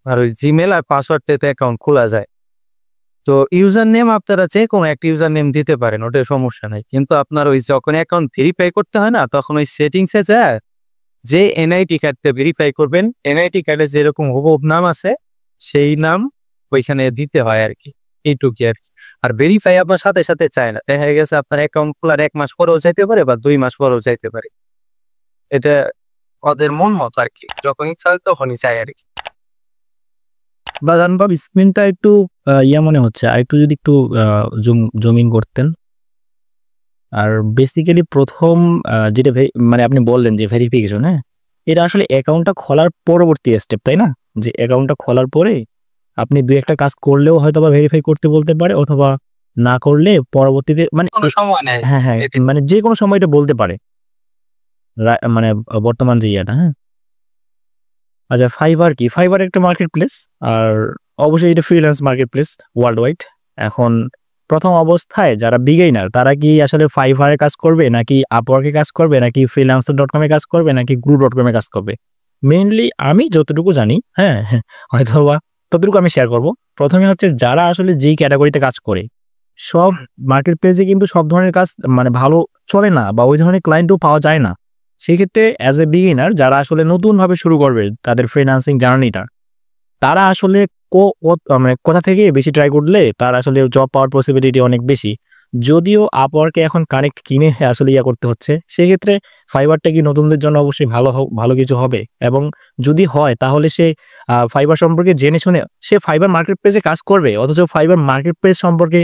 আর ওই জিমেল আর পাসওয়ার্ড থেকে অ্যাকাউন্ট খোলা যায়। তো ইউজার নেম আপনারা যে কোনো একটা ইউজার নেম দিতে পারেন, ওটা সমস্যা নাই। কিন্তু আপনার ওই যখন অ্যাকাউন্ট ভেরিফাই করতে হয় না, তখন ওই সেটিংসে যায় যে এনআইডি কার্ডটা ভেরিফাই করবেন, এনআইডি কার্ডে যেরকম হুবহু নাম আছে সেই নাম ওইখানে দিতে হয় আর কি, এইটুকুই আর কি। আর ভেরিফাই আপনার সাথে সাথে চায় না, দেখা গেছে আপনার অ্যাকাউন্ট খোলার 1 মাস পরেও চাইতে পারে বা 2 মাস পরেও চাইতে পারে। এটা ওদের মন মতো আর কি, যখন ইচ্ছা হয় তখনই চায় আর কি। বাজান বাব স্ক্রিনটা একটু ইয়া মনে হচ্ছে, আর একটু যদি একটু জুমিং করতেন। আর বেসিক্যালি প্রথম যেটা মানে আপনি বললেন যে ভেরিফিকেশন, হ্যাঁ, এটা আসলে অ্যাকাউন্টটা খোলার পরবর্তী স্টেপ, তাই না? যে অ্যাকাউন্টটা খোলার পরে আপনি ২-১টা কাজ করলেও হয়তোবা ভেরিফাই করতে বলতে পারে, অথবা না করলে পরবর্তীতে মানে কোনো সময় নেই। হ্যাঁ, হ্যাঁ, মানে যেকোনো সময় এটা বলতে পারে। মানে বর্তমান যে ইয়াটা, হ্যাঁ? আচ্ছা, ফাইবার কি? ফাইবার একটা মার্কেট প্লেস, আর অবশ্যই এটা freelance market place world wide. এখন প্রথম অবস্থায় যারা বিগিনার তারা কি আসলে ফাইবারে কাজ করবে, নাকি আপওয়ার্কে কাজ করবে, নাকি freelancer.com এ কাজ করবে, নাকি glue.com এ কাজ করবে? মেইনলি আমি যতটুকু জানি, হ্যাঁ, হ্যাঁ, হয়তোবা ততটুকু আমি শেয়ার করব। প্রথমে হচ্ছে যারা আসলে যেই ক্যাটাগরিতে কাজ করে, সব মার্কেট প্লেসে কিন্তু সব ধরনের কাজ মানে ভালো চলে না, বা ওই ধরনের ক্লায়েন্টও পাওয়া যায় না। সেক্ষেত্রে অ্যাজ এ বিগিনার যারা আসলে নতুনভাবে শুরু করবে তাদের ফ্রিল্যান্সিং জার্নিটা, তারা আসলে মানে কোথা থেকে বেশি ট্রাই করলে তার আসলে জব পাওয়ার পসিবিলিটি অনেক বেশি। যদিও আপওয়ার্কে এখন কানেক্ট কিনে আসলে ইয়া করতে হচ্ছে, সেক্ষেত্রে ফাইবারটা কি নতুনদের জন্য অবশ্যই ভালো কিছু হবে। এবং যদি হয় তাহলে সে ফাইবার সম্পর্কে জেনে শুনে সে ফাইবার মার্কেট প্লেসে কাজ করবে, অথচ ফাইবার মার্কেট প্লেস সম্পর্কে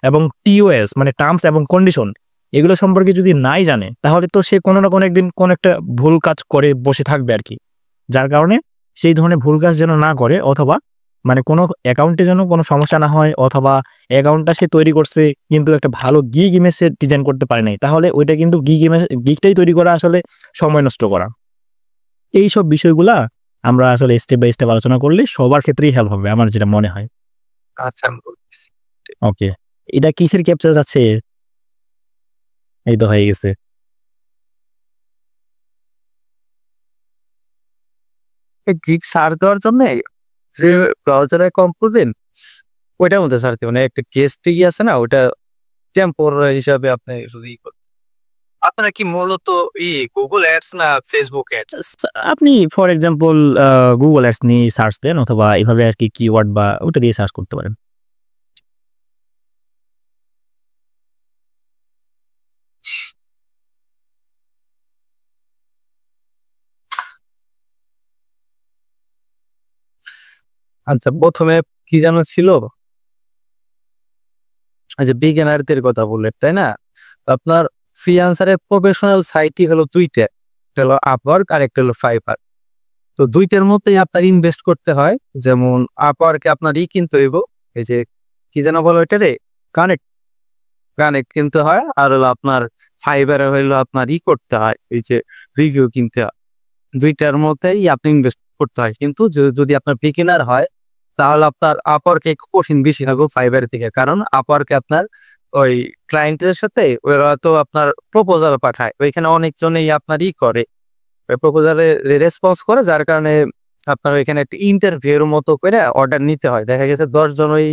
এবং টিওএস মানে টার্মস এবং কন্ডিশন এগুলো সম্পর্কে যদি নাই জানে, তাহলে তো সে কোনো না কোনো একদিন কোনো একটা ভুল কাজ করে বসে থাকবে আর কি। যার কারণে সেই ধরনের ভুল কাজ যেন না করে, অথবা মানে কোনো অ্যাকাউন্টে যেন কোনো সমস্যা না হয়, অথবা অ্যাকাউন্টটা সে তৈরি করছে কিন্তু একটা ভালো গিগ ইমেজ সে ডিজাইন করতে পারে নাই, তাহলে ওইটা কিন্তু গিগটাই তৈরি করা আসলে সময় নষ্ট করা। এইসব বিষয়গুলা আমরা আসলে স্টেপ বাই স্টেপ আলোচনা করলে সবার ক্ষেত্রেই হেল্প হবে আমার যেটা মনে হয়। আচ্ছা, আমি বলতেছি। ওকে, এটা কিসের ক্যাপচার যাচ্ছে? এই তো হয়ে গেছে। গিগ সার্চ দেওয়ার জন্য যে ব্রাউজারে কম্পোজেন ওইটার মধ্যে সার্চ দিবেন, একটা গেস্ট আছে না, ওটা টেম্পোরারি হিসাবে আপনি শুধু আপনারা কি মূলত গুগল অ্যাডস না ফেসবুক অ্যাডস? আপনি ফর এক্সাম্পল গুগল অ্যাডস নিয়ে সার্চ দেন, অথবা এভাবে আর কি কিওয়ার্ড বা ওটা দিয়ে সার্চ করতে পারেন। আচ্ছা, প্রথমে কি যেন ছিল, যে বিজ্ঞানার্থীর কথা বললেন তাই না? আপনার ফ্রিল্যান্সারের প্রফেশনাল সাইটই হলো দুইটা, একটা হলো আপওয়ার্ক আর একটা হলো ফাইবার। তো দুইটার মধ্যেই আপনার ইনভেস্ট করতে হয়। যেমন আপওয়ার্কে আপনার কিনতে হইব, এই যে কি যেন বলো এটা রে, কানেক্ট। কানেক্ট কিনতে হয়। আর হলো আপনার ফাইবারে হইলো আপনার করতে হয়, এই যে রিভিউ কিনতে হয়। দুইটার মধ্যেই আপনি ইনভেস্ট করতে হয়। কিন্তু যদি আপনার বিগিনার হয় তাহলে আপনার আপওয়ার্কে একটু কঠিন বেশি হবে ফাইবার থেকে, কারণ আপওয়ার্কে আপনার ওই ক্লায়েন্টের সাথে ওরা তো আপনার প্রপোজাল পাঠায়, ওইখানে অনেকজনেই আপনার করে প্রপোজালে রেসপন্স করে, যার কারণে আপনার ওইখানে একটা ইন্টারভিউর মতো করে অর্ডার নিতে হয়। দেখা গেছে 10 জন ওই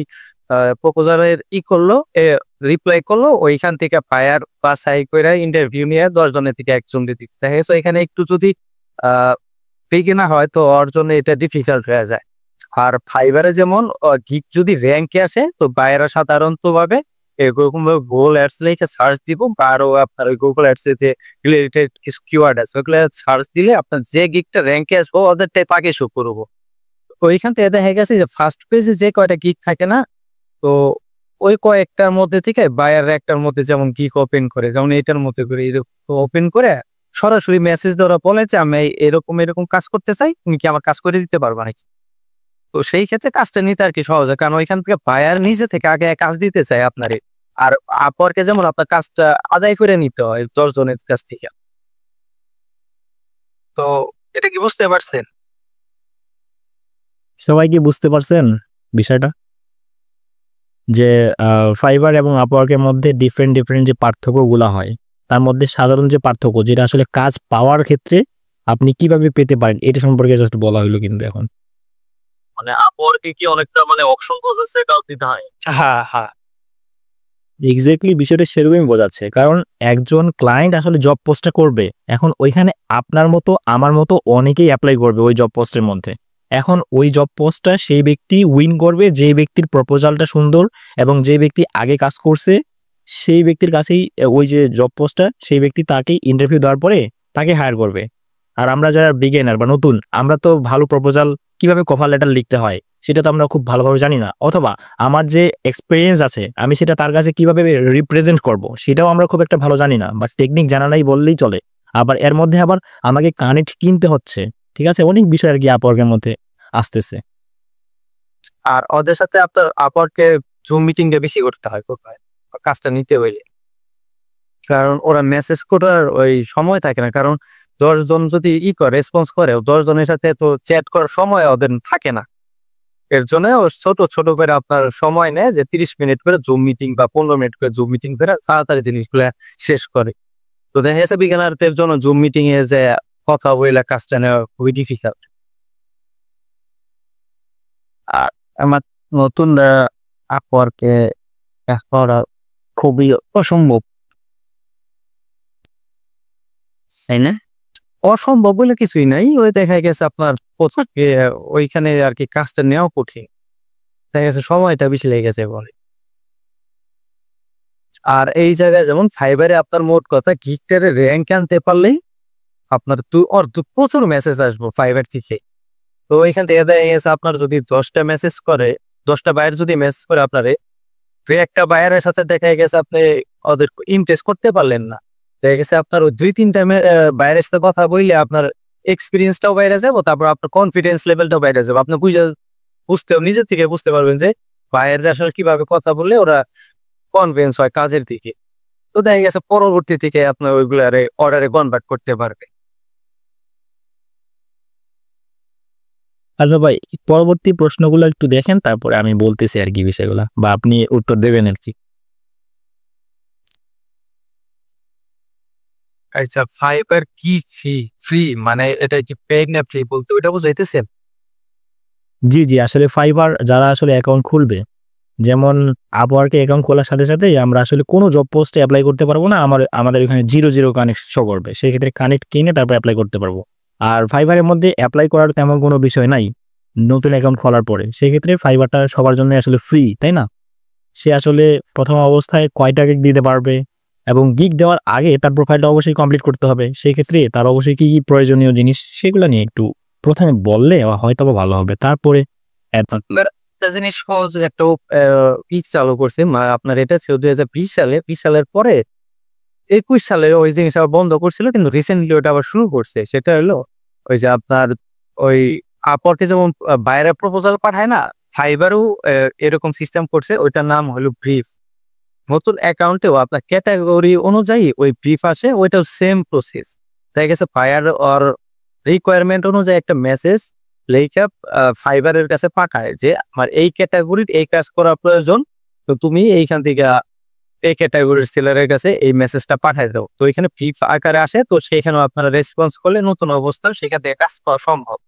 প্রপোজালের করলো, রিপ্লাই করলো, ওইখান থেকে বায়ার বাছাই করে ইন্টারভিউ নিয়ে 10 জনের থেকে একজন দিতে, দেখা গেছে এখানে একটু যদি বিগিনার হয় তো ওর জন্য এটা ডিফিকাল্ট হয়ে যায়। আর ফাইবারে যেমন গিগ যদি র্যাঙ্কে আসে তো বায়ারা সাধারণত ভাবে এরকম গুগল অ্যাডস লিখে সার্চ দিব, বা আরো আপনার ওই গুগল অ্যাডস এ যে রিলেটেড কিছু কিওয়ার্ড আছে ওগুলো সার্চ দিলে আপনার যে গিগটা র্যাঙ্কে আসবো ওদেরটাই তাকে শো করবো। ওইখান থেকে দেখা গেছে যে ফার্স্ট পেজে যে কয়টা গিগ থাকে না, তো ওই কয়েকটার মধ্যে থেকে বায়ার একটার মধ্যে যেমন গিগ ওপেন করে, যেমন এটার মধ্যে করে ওপেন করে সরাসরি মেসেজ দেওয়া বলে যে আমি এরকম এরকম কাজ করতে চাই, তুমি কি আমার কাজ করে দিতে পারবা নাকি? তো সেই ক্ষেত্রে কাজটা নিতে আর কি সহজ হয়, কারণ ওইখান থেকে বায়ার নিজে থেকে আগে কাজ দিতে চায় আপনারে। আর আপওয়ার্কে যেমন আপনার কাজটা আদায় করে নিতে হয় 10 জনের কাছ থেকে। তো এটা কি বুঝতে পারছেন? সবাই কি বুঝতে পারছেন বিষয়টা? যে ফাইবার এবং আপওয়ার্কের মধ্যে ডিফারেন্ট যে পার্থক্যগুলা হয়, তার মধ্যে সাধারণ যে পার্থক্য যেটা আসলে কাজ পাওয়ার ক্ষেত্রে আপনি কিভাবে পেতে পারেন এটা সম্পর্কে জাস্ট বলা হইলো কিন্তু এখন। মানে আপওয়ার্কে কি অনেকটা মানে অপশন প্রসেসে কাজ দিতে হয়? হ্যাঁ, হ্যাঁ। এক্সাক্টলি বিষয়টা সেরকমই বোঝাচ্ছে। কারণ একজন ক্লায়েন্ট আসলে জব পোস্টটা করবে। এখন ওইখানে আপনার মতো, আমার মতো অনেকেই এপ্লাই করবে ওই জব পোস্টের মধ্যে। এখন ওই জব পোস্টটা সেই ব্যক্তি উইন করবে যে ব্যক্তির প্রপোজালটা সুন্দর এবং যে ব্যক্তি আগে কাজ করছে সেই ব্যক্তির কাছেই ওই যে জব পোস্টটা সেই ব্যক্তি তাকেই ইন্টারভিউ দেওয়ার পরে তাকে হায়ার করবে। আর আমরা যারা বিগিনার বা নতুন আমরা তো ভালো প্রপোজাল কিভাবে কভার লেটার লিখতে হয় সেটা তো আমরা খুব ভালোভাবে জানি না। অথবা আমার যে এক্সপেরিয়েন্স আছে আমি সেটা তার কাছে কিভাবে রিপ্রেজেন্ট করব সেটাও আমরা খুব একটা ভালো জানি না বা টেকনিক জানা নাই বললেই চলে। আবার এর মধ্যে আবার আমাকে কানেক্ট কিনতে হচ্ছে। ঠিক আছে? অনেক বিষয় আরকি আপওয়ার্কের মধ্যে আসতেছে। আর ওদের সাথে আপনার আপওয়ার্কে জুম মিটিংটা বেশি করতে হয় কোথায় কাজটা নিতে হইলে। কারণ ওরা মেসেজ করার ওই সময় থাকে না। কারণ ১০ জন যদি করে রেসপন্স করে ১০ জনের সাথে তো চ্যাট করার সময় ওদের থাকে না। এর জন্য ও ছোট, ছোট করে আপনার সময় নেয় যে ৩০ মিনিট করে জুম মিটিং বা ১৫ মিনিট করে জুম মিটিং করে তাড়াতাড়ি জিনিসগুলা শেষ করে। তো দেখা গেছে বিজ্ঞানারদের জন্য জুম মিটিং এ যে কথা বইলা কাজটা নেওয়া খুবই ডিফিকাল্ট। আর আমার নতুন আপওয়ার্কে কাজ করা খুবই অসম্ভব, তাই না? অসম্ভব বলে কিছুই নাই। ওই দেখা গেছে আপনার ওইখানে আরকি কাজটা নেওয়া কঠিন। দেখা গেছে সময়টা বেশি লেগে গেছে বলে। আর এই জায়গায় যেমন ফাইবারে আপনার মোট কথা গিগটারে র‍্যাংক আনতে পারলেই আপনার প্রচুর মেসেজ আসবো ফাইবার থেকে। তো ওইখান থেকে দেখা গেছে আপনার যদি ১০টা মেসেজ করে ১০টা বায়ার যদি মেসেজ করে আপনারে, তো একটা বায়ারের সাথে দেখা গেছে আপনি ওদের ইমপ্রেস করতে পারলেন না। দেখা গেছে আপনার ওই ২-৩টা বায়ারের সাথে কথা বললে আপনার এক্সপেরিয়েন্সটাও বাইরে যাবো, তারপর আপনার কনফিডেন্স লেভেলটাও বাইরে যাবে। আপনি নিজের থেকে বুঝতে পারবেন যে বায়াররা আসলে কিভাবে কথা বললে ওরা কনভিন্স হয় কাজের দিকে। তো দেখা গেছে পরবর্তী থেকে আপনার ওইগুলারে অর্ডারে কনভার্ট করতে পারবে। আচ্ছা ভাই পরবর্তী প্রশ্নগুলো একটু দেখেন তারপরে আমি বলতেছি আরকি বিষয়গুলা বা আপনি উত্তর দেবেন আরকি। আচ্ছা, ফাইবার কি ফ্রি মানে এটা কি পেইড না ফ্রি বলতে ওইটা বুঝাইতেছেন? জি, জি। আসলে ফাইবার যারা আসলে অ্যাকাউন্ট খুলবে, যেমন আপওয়ার্কে অ্যাকাউন্ট খোলার সাথে, সাথেই আমরা আসলে কোনো জব পোস্টে এপ্লাই করতে পারবো না। আমাদের এখানে ০ কানেক্ট শো করবে। সেক্ষেত্রে কানেক্ট কিনে তারপর এপ্লাই করতে পারবো। আর ফাইবারের মধ্যে এপ্লাই করার তেমন কোনো বিষয় নাই। নতুন অ্যাকাউন্ট খোলার পরে। সেক্ষেত্রে ফাইবারটা সবার জন্য আসলে ফ্রি, তাই না? সে আসলে ১ম অবস্থায় কয়টা গিগ দিতে পারবে এবং গিগ দেওয়ার আগে তার প্রোফাইলটা অবশ্যই কমপ্লিট করতে হবে। সেক্ষেত্রে তার অবশ্যই কি, কি প্রয়োজনীয় জিনিস সেগুলা নিয়ে একটু ১ম এ বললে হয়তোবা ভালো হবে। তারপরে আপনার একটা জিনিস সহজ একটা চালু করছে আপনার এটা ছিল ২০২০ সালে। ২০ সালের পরে ২১ সালে ওই জিনিসটা আবার বন্ধ করছিল কিন্তু রিসেন্টলি ওটা আবার শুরু করছে। সেটা হলো ওই যে আপনার ওই আপওয়ার্কে যেমন বাইরে প্রপোজাল পাঠায় না, ফাইবারও এরকম সিস্টেম করছে। ওইটার নাম হলো ব্রিফ। নতুন অ্যাকাউন্টেও আপনার ক্যাটেগরি অনুযায়ী ওই ব্রিফ আসে, ওইটাও সেম প্রসেস। দেখা গেছে বায়ার ওর রিকোয়ারমেন্ট অনুযায়ী একটা মেসেজ লেখা ফাইবারের কাছে পাঠায় যে আমার এই ক্যাটাগরির এই কাজ করা প্রয়োজন। তো তুমি এইখান থেকে এই ক্যাটাগরির সেলারের কাছে এই মেসেজটা পাঠায় দাও। তো এখানে ব্রিফ আকারে আসে, তো সেখানেও আপনারা রেসপন্স করলে নতুন অবস্থা সেখান থেকে কাজ পাওয়া সম্ভব।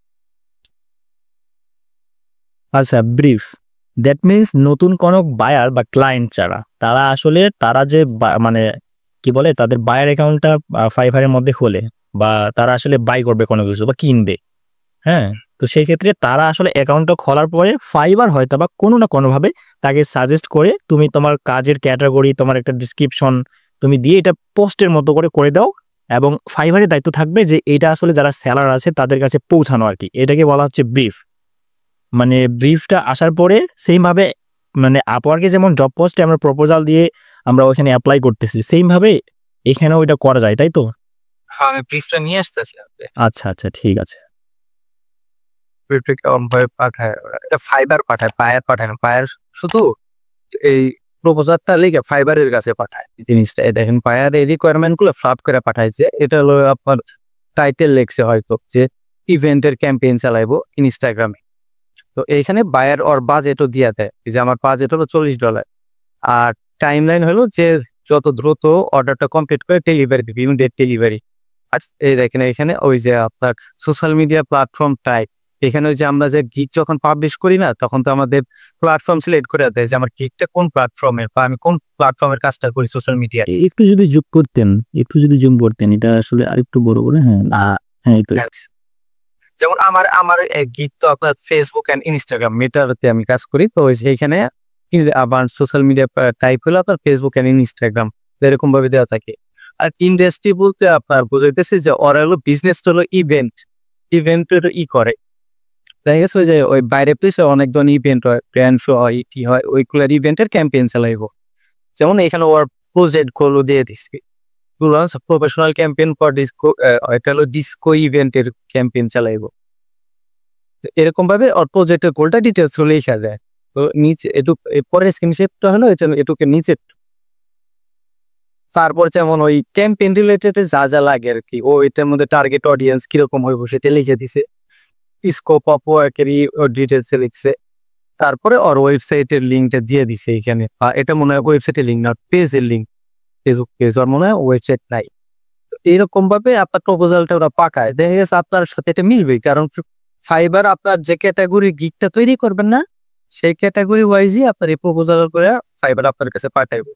আচ্ছা ব্রিফ দ্যাট মিন্স নতুন কোনো বায়ার বা ক্লায়েন্ট যারা তারা আসলে তারা যে মানে কি বলে তাদের বায়ার অ্যাকাউন্টটা ফাইবারের মধ্যে খোলে বা তারা আসলে বাই করবে কোনো কিছু বা কিনবে, হ্যাঁ? তো সেই ক্ষেত্রে তারা আসলে অ্যাকাউন্টটা খোলার পরে ফাইবার হয়তোবা কোনো না কোনোভাবে তাকে সাজেস্ট করে তুমি তোমার কাজের ক্যাটাগরি তোমার একটা ডেসক্রিপশন তুমি দিয়ে এটা পোস্টের মতো করে দাও এবং ফাইবারের দায়িত্ব থাকবে যে এটা আসলে যারা সেলার আছে তাদের কাছে পৌঁছানো আরকি। এটাকে বলা হচ্ছে ব্রিফ। মানে ব্রিফটা আসার পরে সেইমভাবে মানে আপওয়ার্কে যেমন জব পোস্টে আমরা প্রপোজাল দিয়ে আমরা ওখানে এপ্লাই করতেছি, সেইমভাবে এখানেও এটা করা যায়, তাই তো? হ্যাঁ, আমি ব্রিফটা নিয়ে আসতেছি। আচ্ছা, আচ্ছা ঠিক আছে। ব্রিফটা কেমন ভাবে পাঠায় ওরা? এটা ফাইবার পাঠায়, বায়ার পাঠায় না। বায়ার শুধু এই প্রপোজালটা লিখে ফাইবারের কাছে পাঠায় জিনিসটা। এই দেখেন বায়ার এই রিকোয়ারমেন্ট গুলো ফ্লাপ করে পাঠাইছে। এটা হলো আপনার টাইটেল লেখছে হয়তো যে ইভেন্টের ক্যাম্পেইন চালাইবো ইনস্টাগ্রামে। তো এইখানে বায়ার ওর বাজেটও দিয়া দেয় যে আমার বাজেট হলো $40 আর টাইমলাইন হলো যে যত দ্রুত অর্ডারটা কমপ্লিট করে ডেলিভারি দিবে, ইমিডিয়েট ডেলিভারি। আর এই দেখেন এখানে ওই যে আপনার সোশ্যাল মিডিয়া প্ল্যাটফর্ম টাইপ এখানে ওই যে আমরা যে গিগ যখন পাবলিশ করি না, তখন তো আমাদের প্ল্যাটফর্ম সিলেক্ট করে দেয় যে আমার গিগটা কোন প্ল্যাটফর্মের বা আমি কোন প্ল্যাটফর্মের কাজটা করি সোশ্যাল মিডিয়ায়। একটু যদি জুম করতেন, একটু যদি জুম করতেন, এটা আসলে আরেকটু বড় করে। হ্যাঁ, হ্যাঁ, এই তো। যেমন আমার আমার গিগ তো আপনার ফেসবুক এন্ড ইনস্টাগ্রাম মেটাতে আমি কাজ করি, তো সেইখানে আবার সোশ্যাল মিডিয়া টাইপ হলো আপনার ফেসবুক এন্ড ইনস্টাগ্রাম, এরকম ভাবে দেওয়া থাকে। আর ইন্ডাস্ট্রি বলতে আপনার বোঝাইতেছে যে ওরা হলো বিজনেস হলো ইভেন্টের করে। দেখা গেছে ওই যে ওই বাইরে প্লেসে অনেক ধরনের ইভেন্ট হয়, গ্র্যান্ড শো হয়, ইটি হয়, ওইগুলোর ইভেন্টের ক্যাম্পেইন চালাইব। যেমন এখানে ওর প্রজেক্ট গুলো দিয়ে দিচ্ছি, প্রফেশনাল ক্যাম্পেইন ফর ডিসকো, এটা হলো ডিসকো ইভেন্টের ক্যাম্পেইন চালাইব। এরকম ভাবে ওর প্রজেক্টের গোলটা ডিটেলস লেখা যায়। তো নিচে একটু পরের স্ক্রিনশটটা হলো এটুকে নিচে। তারপর যেমন ওই ক্যাম্পেইন রিলেটেড যা যা লাগে আর কি, ও এটার মধ্যে টার্গেট অডিয়েন্স কিরকম হইব সেটা লিখে দিছে, স্কোপ অফ ওয়ার্কেরই ডিটেলস লিখছে। তারপরে ওর ওয়েবসাইটের লিঙ্কটা দিয়ে দিছে এখানে, এটা মনে হয় ওয়েবসাইটের লিঙ্ক না, পেজের লিঙ্ক, ফেসবুক পেজ, ওর মনে হয় ওয়েবসাইট নাই। তো এরকম ভাবে আপনার প্রপোজালটা ওরা পাকায়, দেখা গেছে আপনার সাথে এটা মিলবে, কারণ ফাইবার আপনার যে ক্যাটাগরি গিগটা তৈরি করবেন না, সেই ক্যাটাগরি ওয়াইজই আপনার এই প্রপোজাল করে ফাইবার আপনার কাছে পাঠাইবে।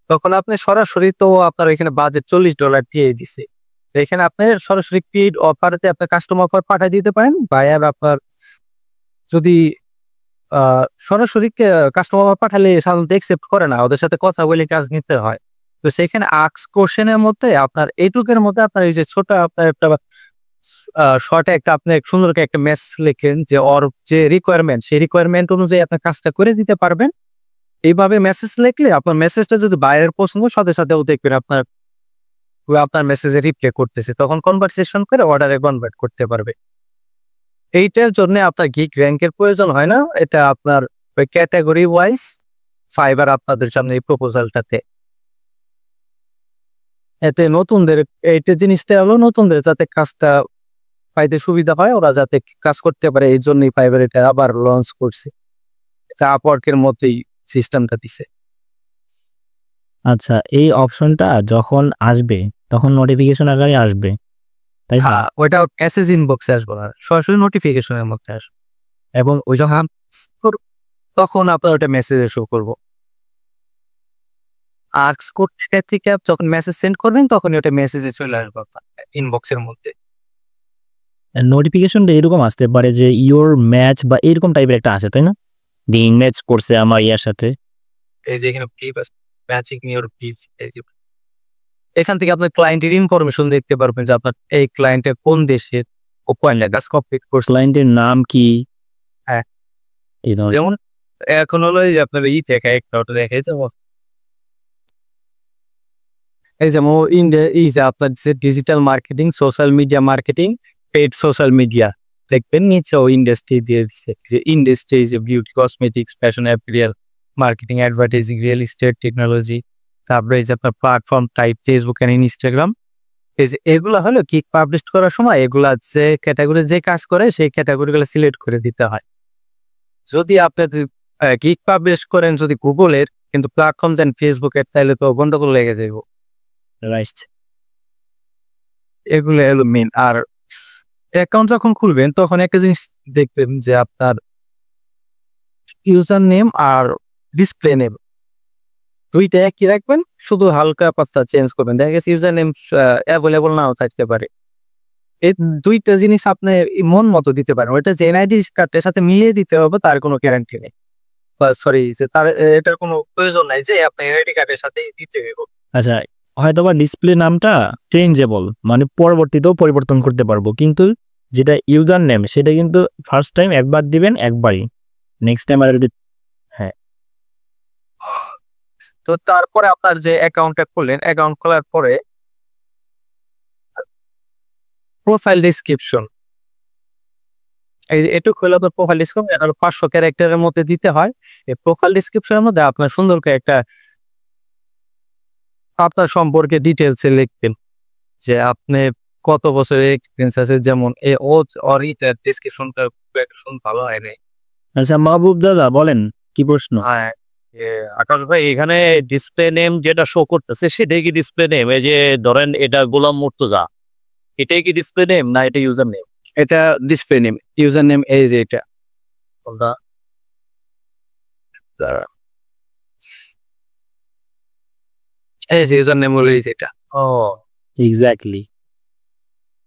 তখন আপনি সরাসরি তো আপনার এখানে বাজেট $40 দিয়ে দিছে, এখানে আপনি সরাসরি পেইড অফারতে আপনার কাস্টমার অফার পাঠিয়ে দিতে পারেন। বায়ার আপনার যদি সরাসরি কাস্টমার অফার পাঠালে সাধারণত একসেপ্ট করে না, ওদের সাথে কথা বলে কাজ নিতে হয়। তো সেখানে আক্স কোশ্চেনের মধ্যে আপনার এইটুকের মধ্যে আপনার এই যে ছোট আপনার একটা শর্টে একটা আপনি সুন্দর একটা মেসেজ লেখেন যে ওর যে রিকোয়ারমেন্ট, সেই রিকোয়ারমেন্ট অনুযায়ী আপনার কাজটা করে দিতে পারবেন। এইভাবে মেসেজ লিখলে আপনার মেসেজটা যদি বাইরের পছন্দ, সাথে সাথেও দেখবেন আপনার মেসেজে রিপ্লাই করতেছে, তখন কনভারসেশন করে অর্ডারে কনভার্ট করতে পারবে। এইটার জন্য আপনার গিগ র্যাঙ্কের প্রয়োজন হয় না, এটা আপনার ওই ক্যাটাগরি ওয়াইজ ফাইবার আপনাদের সামনে এই প্রপোজালটাতে। এতে নতুনদের এইটা জিনিসটা হলো নতুনদের যাতে কাজটা পাইতে সুবিধা হয়, ওরা যাতে কাজ করতে পারে, এই জন্যই ফাইবার এটা আবার লঞ্চ করছে। এটা আপওয়ার্কের মতোই সিস্টেমটা দিছে। আচ্ছা, এই অপশনটা যখন আসবে তখন নোটিফিকেশন আকারে আসবে, তাই না? হ্যাঁ, ওইটা মেসেজ ইনবক্সে আসবে না, সরাসরি নোটিফিকেশনের মধ্যে আসবে। এবং ওই যখন তখন আপনার ওটা মেসেজে শো করবো। আক্স কোড থেকে যখন মেসেজ সেন্ড করবেন তখন ওটা মেসেজে চলে আসবে আপনার ইনবক্সের মধ্যে। নোটিফিকেশনটা এরকম আসতে পারে যে ইওর ম্যাচ বা এরকম টাইপের একটা আসে, তাই না? দিন ম্যাচ করছে আমার ইয়ার সাথে, এই যে এখানে ম্যাচিং ইওর পিভ, এই যে এখান থেকে আপনার ক্লায়েন্টের ইনফরমেশন দেখতে পারবেন যে আপনার এই ক্লায়েন্টের কোন দেশের, ও পয়েন্ট কাজ কমপ্লিট করছে, ক্লায়েন্টের নাম কি। হ্যাঁ, এই ধরনের। যেমন এখন হলো এই যে আপনার থেকে একটা ওটা দেখে যাবো, এই যেমন ইন্ডিয়া এই যে আপনার যে digital marketing, social media marketing, paid social media, দেখবেন নিচেও ইন্ডাস্ট্রি দিয়ে দিচ্ছে, যে ইন্ডাস্ট্রি যে beauty, cosmetics, fashion, apparel, marketing, advertising, real estate, technology. তারপরে এই যে আপনার platform type Facebook and Instagram. এই যে এগুলা হলো গিগ পাবলিশ করার সময় এগুলা যে ক্যাটাগরি যে কাজ করে সেই ক্যাটাগরিগুলো সিলেক্ট করে দিতে হয়। যদি আপনি গিগ পাবলিশ করেন যদি গুগলের, কিন্তু প্ল্যাটফর্ম দেন ফেসবুকের, তাহলে তো গন্ডগোল লেগে যাইব। রাইট। এগুলো হলো মেন। আর অ্যাকাউন্ট যখন খুলবেন তখন একটা জিনিস দেখবেন যে আপনার ইউজার নেম আর ডিসপ্লে নেম দুইটা একই রাখবেন, শুধু হালকা পাতলা চেঞ্জ করবেন। দেখা গেছে ইউজার নেম অ্যাভেলেবল নাও থাকতে পারে, এই দুইটা জিনিস আপনি মন মতো দিতে পারেন। ওইটা যে এনআইডি কার্ডের সাথে মিলিয়ে দিতে হবে তার কোনো গ্যারান্টি নেই, সরি যে তার এটার কোনো প্রয়োজন নাই যে আপনি এনআইডি কার্ডের সাথে দিতে হবে। আচ্ছা, হয়তোবা ডিসপ্লে নামটা চেঞ্জেবল, মানে পরবর্তীতেও পরিবর্তন করতে পারবো, কিন্তু যেটা ইউজার নেম সেটা কিন্তু ফার্স্ট টাইম একবার দিবেন, একবারই, নেক্সট টাইম আর। হ্যাঁ। তো তারপরে আপনার যে অ্যাকাউন্টটা খুললেন, অ্যাকাউন্ট খোলার পরে প্রোফাইল ডেসক্রিপশন, এই যে এটুকু হলো আপনার প্রোফাইল ডেসক্রিপশন, এটা 500 ক্যারেক্টারের মধ্যে দিতে হয়। এই প্রোফাইল ডেসক্রিপশনের মধ্যে আপনার সুন্দর করে একটা আপনার সম্পর্কে ডিটেলসে লিখবেন যে আপনি কত বছরের এক্সপিরিয়েন্স আছে, যেমন ডেসক্রিপশনটা ভালো হয় নাই। আচ্ছা মাহবুব দাদা বলেন, কি প্রশ্ন? হ্যাঁ, আকাশ ভাই, এখানে ডিসপ্লে নেম যেটা শো করতেছে সেটাই কি ডিসপ্লে নেম? এই যে ধরেন এটা গোলাম মুর্তজা, এটাই কি ডিসপ্লে নেম না এটা ইউজার নেম? এটা ডিসপ্লে নেম, ইউজার নেম এই যে এটা। কোনটা? দাঁড়ান। এই যে ইউজার নেম হলো এই যে এটা। ও এক্স্যাক্টলি।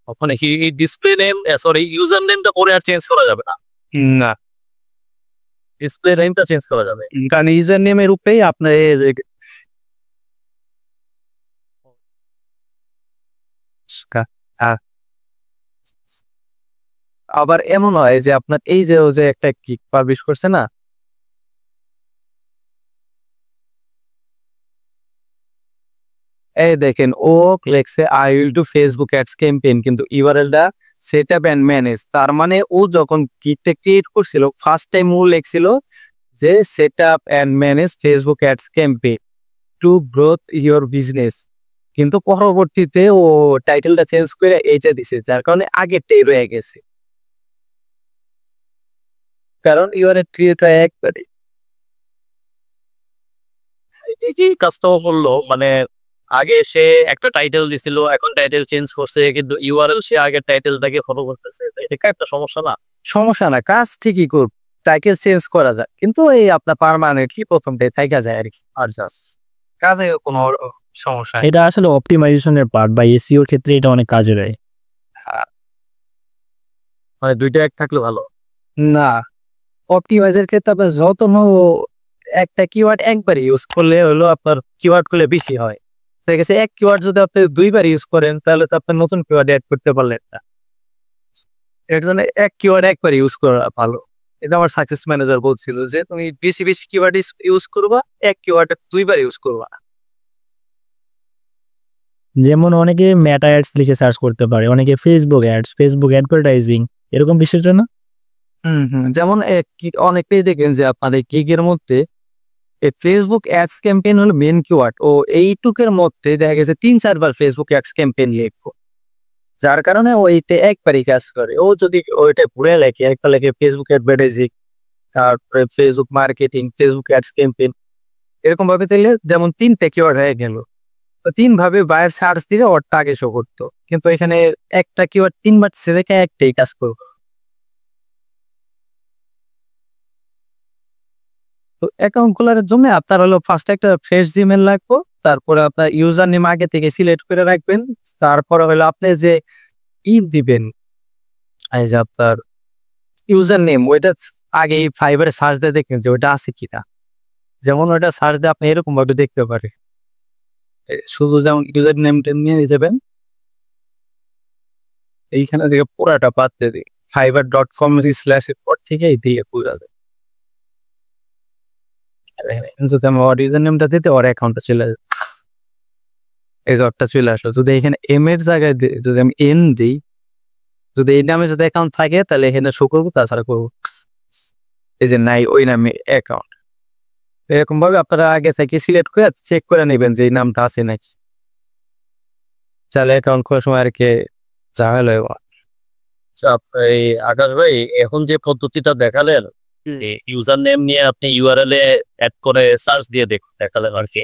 ওখানে কি ডিসপ্লে নেম, সরি ইউজার নেমটা পরে আর চেঞ্জ করা যাবে না? না, ডিসপ্লে নেমটা চেঞ্জ করা যাবে। কারণ ইউজার নেমের উপরেই আপনার এই যে আবার এমন হয় যে আপনার এই যে ও যে একটা কিক পাবলিশ করছে না, এই দেখেন ও লেখছে I will do Facebook ads campaign, কিন্তু ইউআরএলটা সেট আপ এন্ড ম্যানেজ। তার মানে ও যখন কিটটা ক্রিয়েট করছিল ফার্স্ট টাইম ও লেখছিল যে set up and manage Facebook ads campaign to growth your business, কিন্তু পরবর্তীতে ও টাইটেলটা চেঞ্জ করে এইটা দিছে, যার কারণে আগেরটাই রয়ে গেছে। কারণ ইউআরএল ক্রিয়েট হয় একবারে। এই যে কাজটা করলো, মানে আগে সে একটা টাইটেল দিছিল, এখন টাইটেল চেঞ্জ করছে, কিন্তু ইউআরএল সে আগের টাইটেলটাকে ফলো করতেছে। এটা একটা সমস্যা না? সমস্যা না, কাজ ঠিকই করব, টাইটেল চেঞ্জ করা যায়, কিন্তু এই আপনার পার্মানেন্টলি প্রথমটাই থাকা যায় আর কি। আচ্ছা, কাজে কোনো সমস্যা নেই। এটা আসলে অপটিমাইজেশনের পার্ট বা এসইওর ক্ষেত্রে এটা অনেক কাজে দেয়। মানে দুইটা এক থাকলে ভালো। না, অপটিমাইজের ক্ষেত্রে আপনার যত একটা কিওয়ার্ড একবার ইউজ করলে হলো আপনার কিওয়ার্ড গুলো বেশি হয়। ঠিক আছে, এক কিওয়ার্ড যদি আপনি দুইবার ইউজ করেন তাহলে তো আপনি নতুন কিওয়ার্ড অ্যাড করতে পারলেন না। এর জন্য এক কিওয়ার্ড একবার ইউজ করা ভালো। এটা আমার সাকসেস ম্যানেজার বলছিল যে তুমি বেশি বেশি কিওয়ার্ড ইউজ করবা, এক কিওয়ার্ড দুইবার ইউজ করবা। যেমন অনেকে মেটা অ্যাডস লিখে সার্চ করতে পারে, অনেকে ফেসবুক অ্যাডস, ফেসবুক অ্যাডভার্টাইজিং, এরকম বিষয়ের জন্য। যেমন অনেকেই দেখেন যে আপনাদের গিগের মধ্যে ফেসবুক অ্যাডস ক্যাম্পেইন হলো মেন কিওয়ার্ড, ও এইটুকের মধ্যে দেখা গেছে 3-4 বার ফেসবুক অ্যাডস ক্যাম্পেইন লিখবো, যার কারণে ওইতে একবারই কাজ করে। ও যদি ওইটা ঘুরে লেখে, একটা লেখে ফেসবুক অ্যাডভার্টাইজিং, তারপরে Facebook marketing, Facebook ads campaign, এরকম ভাবে তাহলে যেমন 3টে কিওয়ার্ড হয়ে গেল, তো 3 ভাবে বায়ার সার্চ দিলে ওরটা আগে শো করতো, কিন্তু এখানে একটা কিওয়ার্ড 3বার সেলেক্ট একটাই কাজ করবো। তো অ্যাকাউন্ট খোলার জন্য আপনার হলো ফার্স্ট একটা ফ্রেশ জিমেল লাগবে, তারপরে আপনার ইউজার নেম আগে থেকে সিলেক্ট করে রাখবেন, তারপরে হলো আপনি যে দিবেন, এই যে আপনার ইউজার নেম ওইটা আগে ফাইবারে সার্চ দিয়ে দেখবেন যে ওইটা আছে কিনা। যেমন ওইটা সার্চ দিয়ে আপনি এরকম ভাবে দেখতে পারে, শুধু যেমন ইউজার নেমটা নিয়ে যাবেন, এইখানে থেকে পুরাটা পাততে দিই fiverr.com/, পর থেকে দিয়ে পুরা যায়। যদি আমি ওর ইউজার নেমটা দিতে ওর অ্যাকাউন্টটা চলে যাবে, এই ঘরটা চলে আসলো। যদি এখানে এম এর জায়গায় যদি আমি এন দিই, যদি এই নামে যদি অ্যাকাউন্ট থাকে তাহলে এখানে শো করবো, তাছাড়া করবো এই যে নাই ওই নামে অ্যাকাউন্ট। এরকম ভাবে আপনারা আগে থেকে সিলেক্ট করে চেক করে নেবেন যে এই নামটা আছে নাকি, তাহলে অ্যাকাউন্ট খোলার সময় আর কি ঝামেলা হবে। এই আকাশ ভাই, এখন যে পদ্ধতিটা দেখালেন, ইউজার নেম নিয়ে আপনি ইউআরএল এ অ্যাড করে সার্চ দিয়ে দেখালেন আর কি,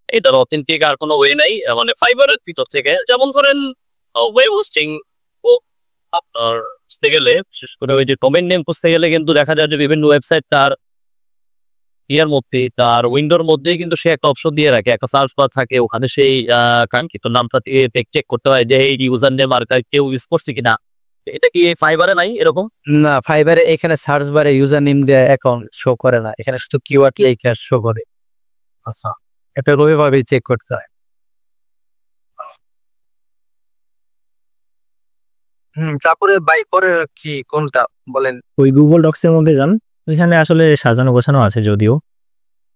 এটার অথেন্টিক আর কোনো ওয়ে নাই? মানে ফাইবারের ভিতর থেকে যেমন ধরেন ওয়েব হোস্টিং ও আপনার খুঁজতে গেলে, বিশেষ করে ওই যে ডোমেইন নেম খুঁজতে গেলে কিন্তু দেখা যায় যে বিভিন্ন ওয়েবসাইট তার ইয়ার মধ্যে, তার উইন্ডোর মধ্যেই কিন্তু সে একটা অপশন দিয়ে রাখে, একটা সার্চ বার থাকে, ওখানে সেই কাঙ্ক্ষিত নামটা চেক করতে হয় যে এই ইউজার নেম আর কেউ ইউজ করছে কিনা। এটা কি ফাইবারে নাই এরকম? না, ফাইবারে এখানে সার্চ বারে ইউজার নেম দিয়ে অ্যাকাউন্ট শো করে না, এখানে শুধু কিওয়ার্ড লেখা শো করে। আচ্ছা, এটা ওইভাবে চেক করতে হয়। তারপরে বাই পরে কি কোনটা বলেন? ওই গুগল ডক্স এর মধ্যে যান, ওইখানে আসলে সাজানো গোছানো আছে যদিও।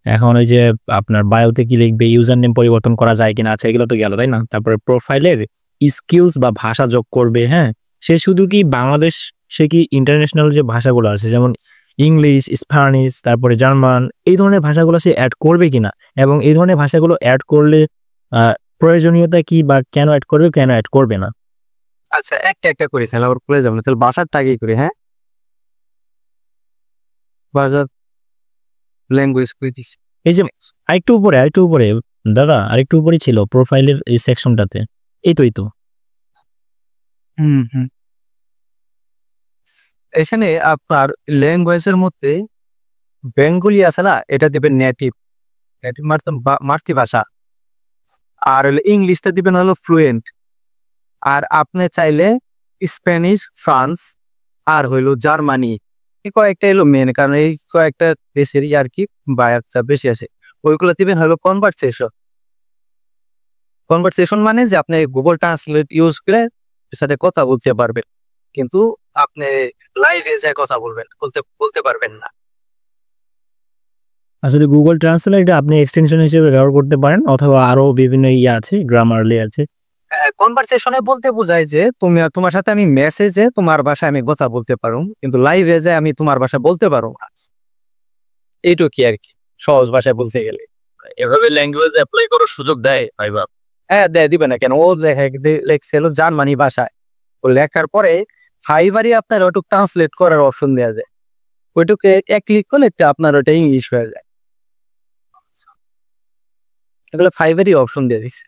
এখন ওই যে আপনার বায়োতে কি লিখবে, ইউজার নেম পরিবর্তন করা যায় কিনা, আছে এগুলো তো গেল, তাই না? তারপরে প্রোফাইলের স্কিলস বা ভাষা যোগ করবে। হ্যাঁ, সে শুধু কি বাংলাদেশ, সে কি ইন্টারন্যাশনাল যে ভাষাগুলো আছে যেমন ইংলিশ, স্প্যানিশ, তারপরে জার্মান, এই ধরনের ভাষাগুলো সে অ্যাড করবে কিনা, এবং এই ধরনের ভাষাগুলো অ্যাড করলে প্রয়োজনীয়তা কি, বা কেন অ্যাড করবে, কেন অ্যাড করবে না। আচ্ছা, একটা একটা করি তাহলে আবার খুলে যাবো না, তাহলে বাসারটা আগে করি। হ্যাঁ, বাজার ল্যাঙ্গুয়েজ করে দিছি। এই যে আরেকটু উপরে দাদা, আরেকটু উপরে ছিল প্রোফাইলের এই সেকশনটাতে, এই তো হুম। এখানে আপনার ল্যাঙ্গুয়েজের মধ্যে বেঙ্গলি আছে না, এটা দিবেন নেটিভ, নেটিভ মাতৃভাষা। আর হলো ইংলিশটা দিবেন হলো ফ্লুয়েন্ট। আর আপনি চাইলে স্প্যানিশ, ফ্রান্স আর হইলো জার্মানি, এই কয়েকটা হলো মেন, কারণ এই কয়েকটা দেশেরই আর কি বায়ারটা বেশি আছে। ওইগুলো দিবেন হলো কনভারসেশন। কনভারসেশন মানে যে আপনি গুগল ট্রান্সলেট ইউজ করে এর সাথে কথা বলতে পারবেন, কিন্তু আপনি লাইভে যায় কথা বলতে পারবেন না। আসলে গুগল ট্রান্সলেট আপনি এক্সটেনশন হিসেবে ব্যবহার করতে পারেন, অথবা আরো বিভিন্ন ইয়ে আছে, গ্রামারলি আছে। কনভারসেশনে বলতে বোঝায় যে তোমার সাথে আমি মেসেজে তোমার ভাষায় আমি কথা বলতে পারো, কিন্তু লাইভে যায় আমি তোমার ভাষা বলতে পারো না। এইটুকুই আর কি, সহজ ভাষায় বলতে গেলে। এভাবে ল্যাঙ্গুয়েজ অ্যাপ্লাই করার সুযোগ দেয় ফাইবার? হ্যাঁ, দিবে না কেন? ও লেখছিল জার্মানি ভাষায়, ও লেখার পরে ফাইবারই আপনার ওটুক ট্রান্সলেট করার অপশন দেওয়া যায়। ওইটুকে এক ক্লিক করলে আপনার ওটা ইংলিশ হয়ে যায়। এগুলো ফাইবারই অপশন দিয়ে দিচ্ছে।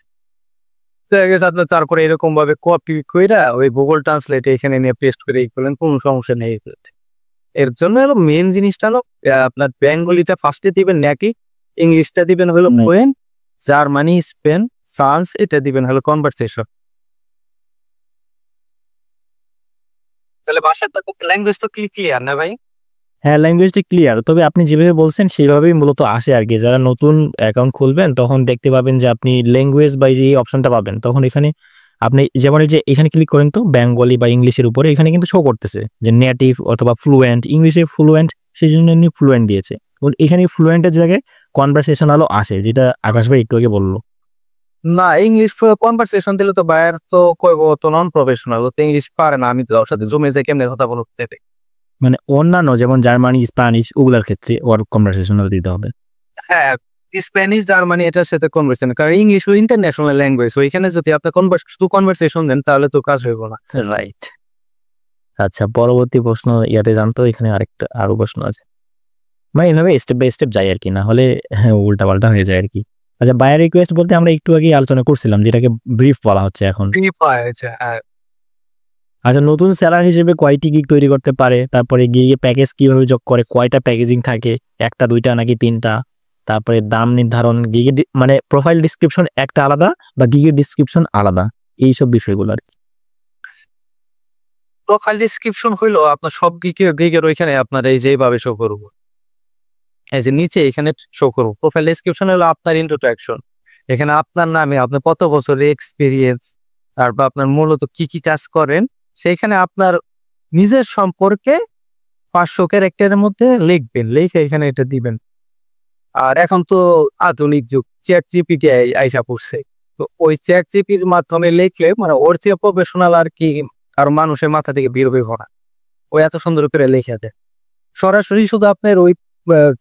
আপনার তারপরে এরকম ভাবে কপি কইরা ওই গুগল ট্রান্সলেটে এখানে নিয়ে পেস্ট করে করলেন, কোনো সমস্যা নেই। এর জন্য হলো মেন জিনিসটা হলো আপনার বেঙ্গলিটা ফার্স্টে দিবেন নাকি, ইংলিশটা দিবেন হলো ফ্লুয়েন্ট, জার্মানি, স্পেন, ফ্রান্স এটা দিবেন হলো কনভারসেশন। তাহলে ভাষাটা ল্যাঙ্গুয়েজ তো ক্লিয়ার না ভাই? হ্যাঁ, ল্যাঙ্গুয়েজটি ক্লিয়ার। তবে আপনি যেভাবে বলছেন সেভাবেই মূলত আসে আর কি। যারা নতুন অ্যাকাউন্ট খুলবেন তখন দেখতে পাবেন যে আপনি ল্যাঙ্গুয়েজ বা যে অপশনটা পাবেন, তখন এখানে আপনি যেমন এই যে এখানে ক্লিক করেন তো বেঙ্গলি বা ইংলিশের উপরে, এখানে কিন্তু শো করতেছে যে নেটিভ অথবা ফ্লুয়েন্ট। ইংলিশে ফ্লুয়েন্ট, সেই জন্য এমনি ফ্লুয়েন্ট দিয়েছে। এখানে ফ্লুয়েন্টের জায়গায় কনভারসেশনালও আসে, যেটা আকাশ ভাই একটু আগে বললো। না, ইংলিশ কনভারসেশন দিলে তো বায়ার তো কইব তো নন প্রফেশনাল, তো ইংলিশ পারে না, আমি তো ওর সাথে জমে যাই কেমনে কথা বলতে। মানে অন্যান্য যেমন জার্মানি, স্প্যানিশ ওগুলোর ক্ষেত্রে ওর কনভারসেশনাল দিতে হবে। হ্যাঁ, স্প্যানিশ, জার্মানি এটার সাথে কনভারসেশন, কারণ ইংলিশ ইন্টারন্যাশনাল ল্যাঙ্গুয়েজ, ওইখানে যদি আপনি শুধু কনভারসেশন দেন তাহলে তো কাজ হইব না। রাইট। আচ্ছা, পরবর্তী প্রশ্ন ইয়াতে জানতো, এখানে আরো প্রশ্ন আছে। মানে এভাবে স্টেপ বাই স্টেপ যাই আর কি, না হলে উল্টা পাল্টা হয়ে যায় আর কি। আচ্ছা, বায়ার রিকোয়েস্ট বলতে আমরা একটু আগে আলোচনা করছিলাম, যেটাকে ব্রিফ বলা হচ্ছে এখন। আচ্ছা, নতুন সেলার হিসেবে কয়টি গিগ তৈরি করতে পারে, তারপরে গিগে প্যাকেজ কিভাবে যোগ করে, কয়টা প্যাকেজিং থাকে, একটা, দুইটা নাকি তিনটা, তারপরে দাম নির্ধারণ, গিগে মানে প্রোফাইল ডিসক্রিপশন একটা আলাদা বা গিগের ডিসক্রিপশন আলাদা, এইসব বিষয়গুলো আর কি। প্রোফাইল ডিসক্রিপশন হইলো আপনার সব গিগের ওইখানে আপনার এই যেভাবে শো করব, এই যে নিচে এখানে শো করব। প্রোফাইল ডিসক্রিপশন হলো আপনার ইন্ট্রোডাকশন, এখানে আপনার নামে আপনি কত বছরের এক্সপিরিয়েন্স, তারপর আপনার মূলত কি কি কাজ করেন, সেইখানে আপনার নিজের সম্পর্কে 500 ক্যারেক্টারের মধ্যে লিখবেন, লিখে এখানে এটা দিবেন। আর এখন তো আধুনিক যুগ, চ্যাট জিপিটি আইসা পড়ছে, তো ওই চ্যাট জিপির মাধ্যমে লিখলে মানে ওর থেকে প্রফেশনাল আর কি আর মানুষের মাথা থেকে বের হইব না, ওই এত সুন্দর করে লিখে দেয়। সরাসরি শুধু আপনার ওই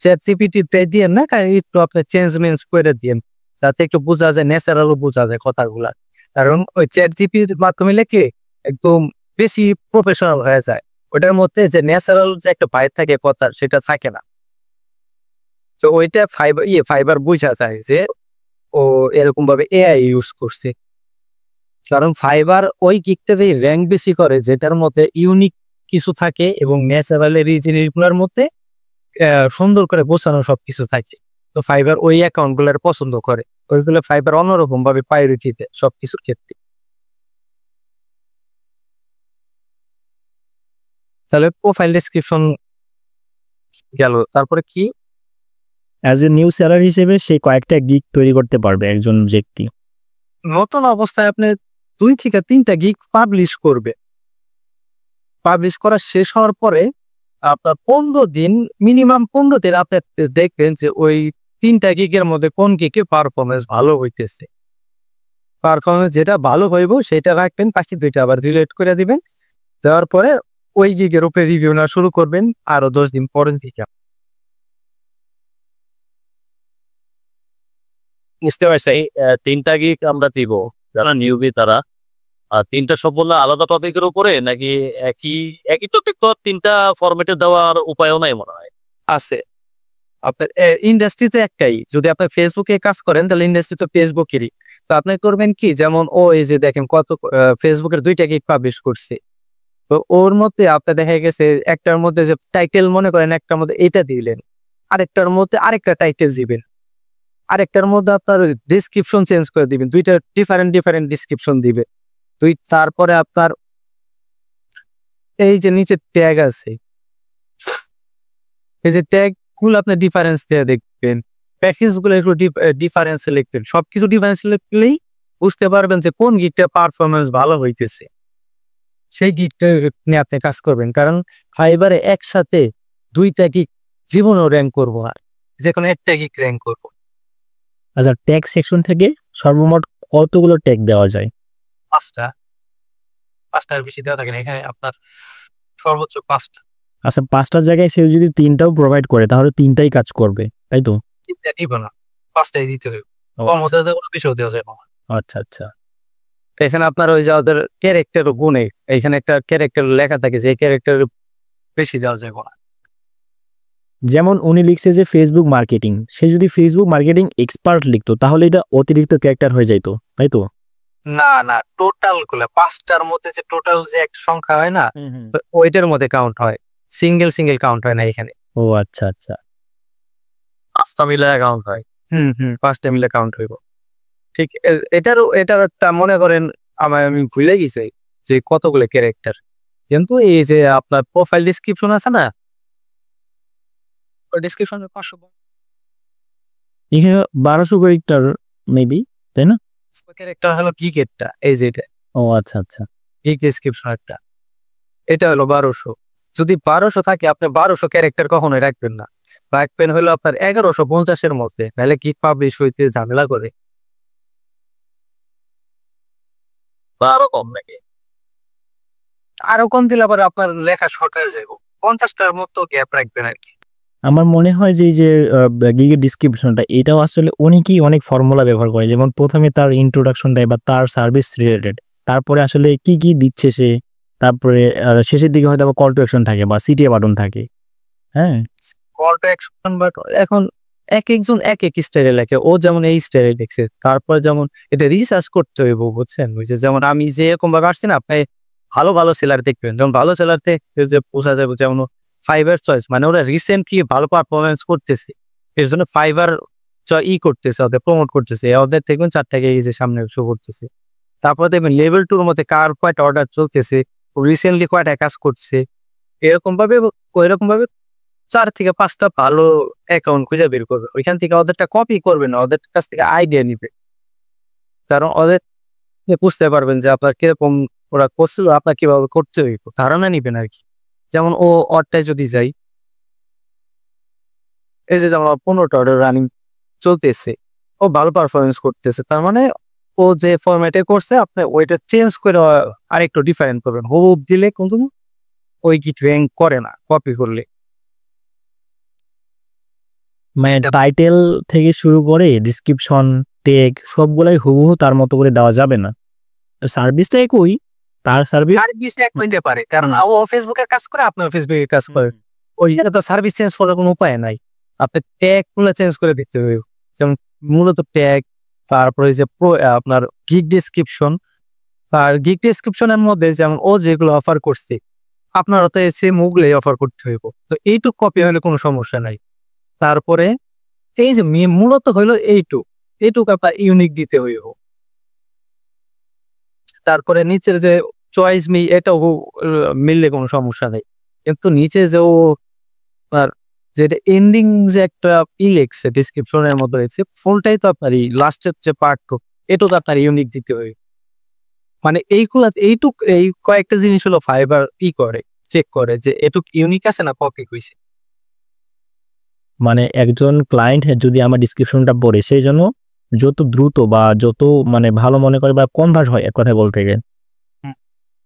চ্যাট জিপিটি দিয়ে না, একটু আপনি চেঞ্জ মেঞ্জ করে দিয়েন, যাতে একটু বোঝা যায়, ন্যাচারালও বোঝা যায় কথাগুলা। কারণ ওই চ্যাট জিপির মাধ্যমে লিখে একদম বেশি প্রফেশনাল হয়ে যায়, ওটার মধ্যে যে ন্যাচারাল যে একটা বাইর থাকে কথার, সেটা থাকে না। তো ওইটা ফাইবার বোঝা যায় যে ও এরকম ভাবে এআই ইউজ করছে, কারণ ফাইবার ওই গিগটারই র্যাঙ্ক বেশি করে যেটার মধ্যে ইউনিক কিছু থাকে এবং ন্যাচারালের এই জিনিসগুলোর মধ্যে সুন্দর করে বোঝানো সবকিছু থাকে। তো ফাইবার ওই অ্যাকাউন্ট গুলার পছন্দ করে, ওইগুলো ফাইবার অন্যরকম ভাবে প্রায়োরিটি দেয় সবকিছুর ক্ষেত্রে। তাহলে প্রোফাইল ডেসক্রিপশন গেল, তারপরে কি? অ্যাজ এ নিউ সেলার হিসেবে সে কয়েকটা গিগ তৈরি করতে পারবে একজন ব্যক্তি। নতুন অবস্থায় আপনি 2 থেকে 3টা গিগ পাবলিশ করবে। পাবলিশ করা শেষ হওয়ার পরে আপনার 15 দিন, মিনিমাম 15 দিন আপনি দেখবেন যে ওই 3টা গিগের মধ্যে কোন গিগে পারফরমেন্স ভালো হইতেছে। পারফরমেন্স যেটা ভালো হইব সেটা রাখবেন, বাকি 2টা আবার ডিলিট করে দিবেন। দেওয়ার পরে ওই গিগের উপরে রিভিউ না শুরু করবেন আরো 10 দিন পরের থেকে। বুঝতে পারছি। 3টা গিগ আমরা দিব যারা নিউবি তারা, আর 3টা সম্পূর্ণ আলাদা টপিকের উপরে, নাকি একই টপিক তো 3টা ফরম্যাটে দেওয়ার উপায়ও নাই মনে হয়? আছে আপনার ইন্ডাস্ট্রিতে একটাই, যদি আপনি ফেসবুকে কাজ করেন তাহলে ইন্ডাস্ট্রি তো ফেসবুকেরই। তো আপনি করবেন কি, যেমন ও এই যে দেখেন কত ফেসবুকের 2টা গিগ পাবলিশ করছে, তো ওর মধ্যে আপনার দেখা গেছে একটার মধ্যে যে টাইটেল মনে করেন একটার মধ্যে এটা দিলেন, আরেকটার মধ্যে আরেকটা টাইটেল দিবেন, আরেকটার মধ্যে আপনার ডিসক্রিপশন চেঞ্জ করে দিবেন, দুইটা ডিফারেন্ট ডিসক্রিপশন দিবে। তারপরে আপনার এই যে নিচে ট্যাগ আছে, এই যে ট্যাগ গুলো আপনার ডিফারেন্স দিয়ে দেখবেন, প্যাকেজ গুলো একটু ডিফারেন্স লিখবেন, সবকিছু ডিফারেন্স লিখলেই বুঝতে পারবেন যে কোন গিকটা পারফরমেন্স ভালো হইতেছে, সেই গিকটা নিয়ে আপনি কাজ করবেন। কারণ ফাইবারে একসাথে দুইটা গিক জীবনও র্যাঙ্ক করবো না, যে কোনো একটা গিক র্যাঙ্ক করবো। আচ্ছা, ট্যাগ সেকশন থেকে সর্বমোট কতগুলো ট্যাগ দেওয়া যায়? 5টার বেশি দেওয়া থাকে না, এখানে আপনার সর্বোচ্চ 5টা। আচ্ছা, 5টার জায়গায় সে যদি 3টাও প্রোভাইড করে তাহলে 3টাই কাজ করবে, তাই তো? দিব না, 5টাই দিতে হবে, ও। কম হতে কোনো বেশিও দেওয়া যায় না। আচ্ছা আচ্ছা। এখানে আপনার ওই যে ওদের ক্যারেক্টার গুণে এখানে একটা ক্যারেক্টার লেখা থাকে, যে ক্যারেক্টার বেশি দেওয়া যায় না। যেমন উনি লিখছে যে ফেসবুক মার্কেটিং, সে যদি ফেসবুক মার্কেটিং এক্সপার্ট লিখতো তাহলে এটা অতিরিক্ত ক্যারেক্টার হয়ে যাইতো, তাই তো? না, টোটাল গুলা 5টার মধ্যে যে টোটাল যে একটা সংখ্যা হয় না, তো ওইটার মধ্যে কাউন্ট হয়, সিঙ্গেল কাউন্ট হয় না এখানে। ও আচ্ছা আচ্ছা। 5টা মিলে কাউন্ট হয়। 5টা মিলে কাউন্ট হইব। ঠিক এটার একটা মনে করেন আমি ভুলে গেছি যে কতগুলো ক্যারেক্টার, কিন্তু এই যে আপনার প্রোফাইল ডিসক্রিপশন আছে না, ওই ডিসক্রিপশনে 500 এখানে 1200 ক্যারেক্টার মেবি, তাই না? ক্যারেক্টার হলো গিগেরটা, এই যে এটা ও আচ্ছা আচ্ছা। গিগ ডিসক্রিপশন একটা, এটা হলো 1200। যদি 1200 থাকে আপনি 1200 ক্যারেক্টার কখনোই রাখবেন না, রাখবেন হলো আপনার 1150-এর মধ্যে, নাহলে গিগ পাবলিশ হইতে ঝামেলা করে। বা আরো কম নাকি? আরো কম দিলে আবার আপনার লেখা শর্ট হয়ে যাবে, 50টার মতো গ্যাপ রাখবেন আর কি। আমার মনে হয় যে এই যে গিগের ডিসক্রিপশনটা, এটাও আসলে অনেকেই অনেক ফর্মুলা ব্যবহার করে, যেমন প্রথমে তার ইন্ট্রোডাকশন দেয় বা তার সার্ভিস রিলেটেড, তারপরে আসলে কি কি দিচ্ছে সে, তারপরে শেষের দিকে হয়তো কল টু অ্যাকশন থাকে বা সিটিএ বাটন থাকে। হ্যাঁ, কল টু অ্যাকশন, বাট এখন এক একজন এক এক স্টাইলে লেখে, ও যেমন এই স্টাইলে লিখছে, তারপর যেমন এটা রিসার্চ করতে হইব, বুঝছেন? ওই যে যেমন আমি যে এরকম ভাবে আসছি না, আপনি ভালো সেলার দেখবেন, যেমন ভালো সেলার থেকে যে বোঝা যাবে, যেমন ফাইবার চয়েস, মানে ওরা রিসেন্টলি ভালো পারফরমেন্স করতেছে, এর জন্য ফাইবার করতেছে, ওদের প্রমোট করতেছে, ওদের দেখবেন 4টাকে এই যে সামনে শো করতেছে। তারপরে দেখবেন লেভেল 2-র মধ্যে কার কয়টা অর্ডার চলতেছে, রিসেন্টলি কয়টা কাজ করছে, এরকম ভাবে 4 থেকে 5টা ভালো অ্যাকাউন্ট খুঁজে বের করবে, ওইখান থেকে ওদেরটা কপি করবে না, ওদের কাছ থেকে আইডিয়া নিবে, কারণ ওদের বুঝতে পারবেন যে আপনার কিরকম ওরা করছিল, আপনার কিভাবে করতে হইব, ধারণা নিবেন আর কি। যেমন ও অর্ডারটায় যদি যাই, এই যে যেমন 15টা অর্ডার রানিং চলতেছে, ও ভালো পারফরমেন্স করতেছে, তার মানে ও যে ফরম্যাটে করছে আপনি ওইটা চেঞ্জ করে আরেকটু ডিফারেন্ট করবেন, হুব দিলে কিন্তু ওই কি র্যাঙ্ক করে না কপি করলে। মানে টাইটেল থেকে শুরু করে ডিসক্রিপশন, ট্যাগ সবগুলাই হুবহু তার মতো করে দেওয়া যাবে না। সার্ভিসটা একই, তার সার্ভিস সার্ভিস এক হইতে পারে, কারণ ও ফেসবুকের কাজ করে, আপনিও ফেসবুকের কাজ করেন, ওই তো সার্ভিস চেঞ্জ করার কোনো উপায় নাই, আপনি ট্যাগ গুলো চেঞ্জ করে দিতে হবে। যেমন মূলত ট্যাগ, তারপরে যে আপনার গিগ ডিসক্রিপশন, আর গিগ ডিসক্রিপশনের মধ্যে যেমন ও যেগুলো অফার করছে, আপনারা তো এসে মুগলে অফার করতে হইব, তো এইটুক কপি হলে কোনো সমস্যা নাই। তারপরে এই যে মূলত হইলো এইটুক আপনার ইউনিক দিতে হইব। তারপরে নিচের যে চয়েস মি, এটাও মিললে কোনো সমস্যা নেই, কিন্তু নিচে যে ও আপনার যেটা এন্ডিং যে একটা লেখছে ডিসক্রিপশনের মধ্যে রয়েছে, ফুলটাই তো আপনার এই লাস্টের যে পার্ট, এটাও তো আপনার ইউনিক দিতে হবে। মানে এই কয়েকটা জিনিস হলো ফাইবার করে, চেক করে যে এটুক ইউনিক আছে না কপি হইছে। মানে একজন ক্লায়েন্ট যদি আমার ডিসক্রিপশনটা পড়ে, সেই জন্য যত দ্রুত বা যত মানে ভালো মনে করে বা কনভার্ট হয়, এক কথায় বলতে গেলে,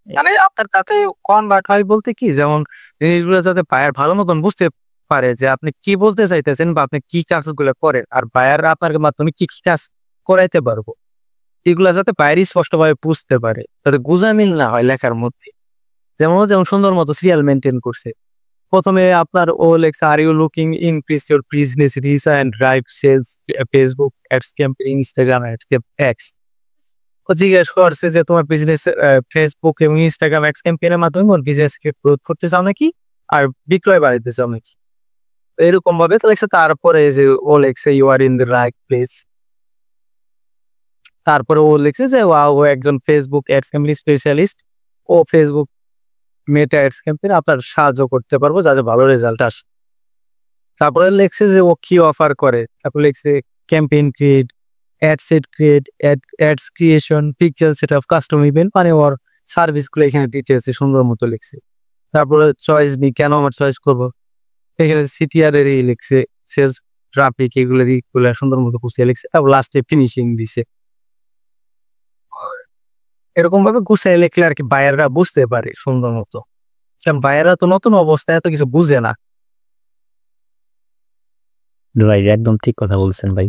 মানে আপনার তাতে কনভার্ট হয় বলতে কি, যেমন জিনিসগুলো যাতে বায়ার ভালো মতন বুঝতে পারে যে আপনি কি বলতে চাইতেছেন বা আপনি কি কাজগুলো করেন, আর বায়ার আপনার মাধ্যমে কি কাজ করাইতে পারবো, এগুলা যাতে বায়ারই স্পষ্টভাবে বুঝতে পারে, তাতে গোঁজামিল না হয় লেখার মধ্যে। যেমন সুন্দর মতো সিরিয়াল মেনটেন করছে, প্রথমে আপনার ও লেখছে, are you looking increase your business reach and drive sales, Facebook ads campaign, Instagram ads X, ও জিজ্ঞেস করছে যে তোমার বিজনেস ফেসবুক এবং ইনস্টাগ্রাম এক্স ক্যাম্পেইনের মাধ্যমে তোমার বিজনেস কে গ্রোথ করতে চাও নাকি আর বিক্রয় বাড়াইতে চাও নাকি, এরকম ভাবে তো লেখছে। তারপরে যে ও লেখছে you are in the right place. তারপরে ও লিখছে যে ও একজন ফেসবুক অ্যাডস ক্যাম্পেইন স্পেশালিস্ট, ও ফেসবুক মেটা অ্যাডস ক্যাম্পেইন আপনার সাহায্য করতে পারবো যাতে ভালো রেজাল্ট আসে। তারপরে লিখছে যে ও কি অফার করে, তারপরে লিখছে campaign create, ad set create, ads creation, picture set up, custom event, মানে ওর সার্ভিসগুলো এখানে ডিটেলসে সুন্দর মতো লিখছে। তারপরে চয়েস নি, কেন আমার চয়েস করবো, এখানে সিটিআর এর লিখছে, সেলস ট্রাফিক, এগুলো সুন্দর মতো গুছিয়ে লিখছে। তারপর লাস্টে ফিনিশিং দিছে। এরকম ভাবে গুছিয়ে লিখলে আর কি বায়াররা বুঝতে পারে সুন্দর মতো, কারণ বায়াররা তো নতুন অবস্থায় এত কিছু বুঝে না। ভাই একদম ঠিক কথা বলছেন ভাই।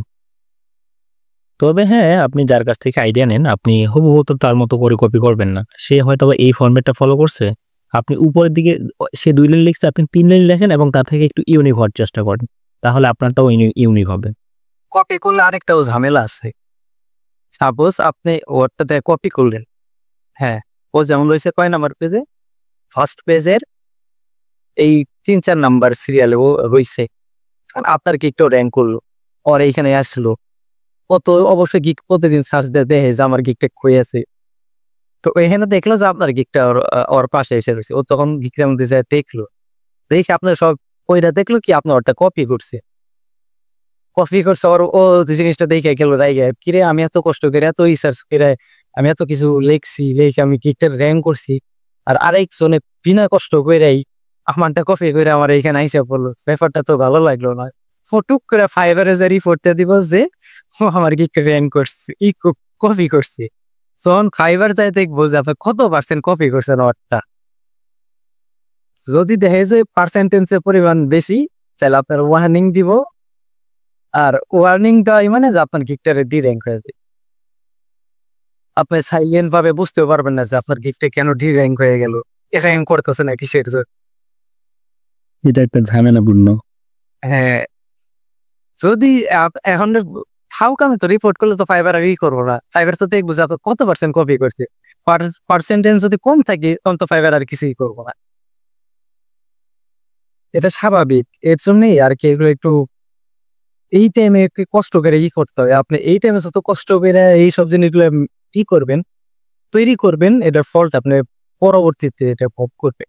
তবে হ্যাঁ, আপনি যার কাছ থেকে আইডিয়া নেন, আপনি হুবহু তো তার মতো করে কপি করবেন না। সে হয়তো এই ফরম্যাটটা ফলো করছে, আপনি উপরের দিকে সে 2 লাইন লিখছে, আপনি 3 লাইন লেখেন এবং তার থেকে একটু ইউনিক হওয়ার চেষ্টা করেন, তাহলে আপনারটাও ইউনিক হবে। কপি করলে আরেকটাও ঝামেলা আছে। সাপোজ আপনি ওয়ার্ডটাতে কপি করলেন, হ্যাঁ, ও যেমন রয়েছে কয় নাম্বার পেজে, ফার্স্ট পেজের এই 3-4 নাম্বার সিরিয়ালে ও রয়েছে, আপনার গিকটাও র্যাঙ্ক করলো, ওর এইখানে আসলো, ও তো অবশ্যই গিক প্রতিদিন সার্চ দিয়ে দেখে যে আমার গিকটা কই আছে। তো এখানে দেখলো যে আপনার গিকটা ওর পাশে এসে রয়েছে, ও তখন গিকটার মধ্যে যায় দেখলো, দেখে আপনার সব ওইটা দেখলো কি আপনার ওটা কপি করছে, ওর ও জিনিসটা দেখে গেল রাইগে, কিরে আমি এত কষ্ট করে এত রিসার্চ করে আমি এত কিছু লিখছি, লিখে আমি গিকটার র্যাঙ্ক করছি, আর আরেকজনে বিনা কষ্ট করেই আমারটা কপি করে আমার এইখানে আইসা পড়লো, ব্যাপারটা তো ভালো লাগলো না। ফটুক করে ফাইবারে যে রিপোর্টটা দিব যে ও আমার গিকটা র্যাঙ্ক করছে, কপি করছে, তখন ফাইবার যাই দেখবো যে আপনার কত পার্সেন্ট কপি করছেন ওরটা। যদি দেখে যে পার্সেন্টেজের পরিমাণ বেশি, তাহলে আপনার ওয়ার্নিং দিব, আর ওয়ার্নিংটা মানে যে আপনার গিকটারে ডি র্যাঙ্ক হয়ে যাবে। আপনি সাইলেন্ট ভাবে বুঝতে পারবেন না যে আপনার গিকটা কেন ডি র্যাঙ্ক হয়ে গেল, র্যাঙ্ক করতেছে না কিসের জন্য। এটা একটা ঝামেলাপূর্ণ। হ্যাঁ, যদি এখন হাউকামে তো রিপোর্ট করলে তো ফাইবার আর করবো না, ফাইবার তো দেখবো যে কত পার্সেন্ট কপি করছে, পার্সেন্টেজ যদি কম থাকে তখন তো ফাইবার আর কিছুই করবো না, এটা স্বাভাবিক। এর জন্যই আর কি এগুলো একটু এই টাইমে একটু কষ্ট করে করতে হবে। আপনি এই টাইমে যত কষ্ট করে এইসব জিনিসগুলো করবেন, তৈরি করবেন, এটার ফলটা আপনি পরবর্তীতে এটা ভোগ করবে।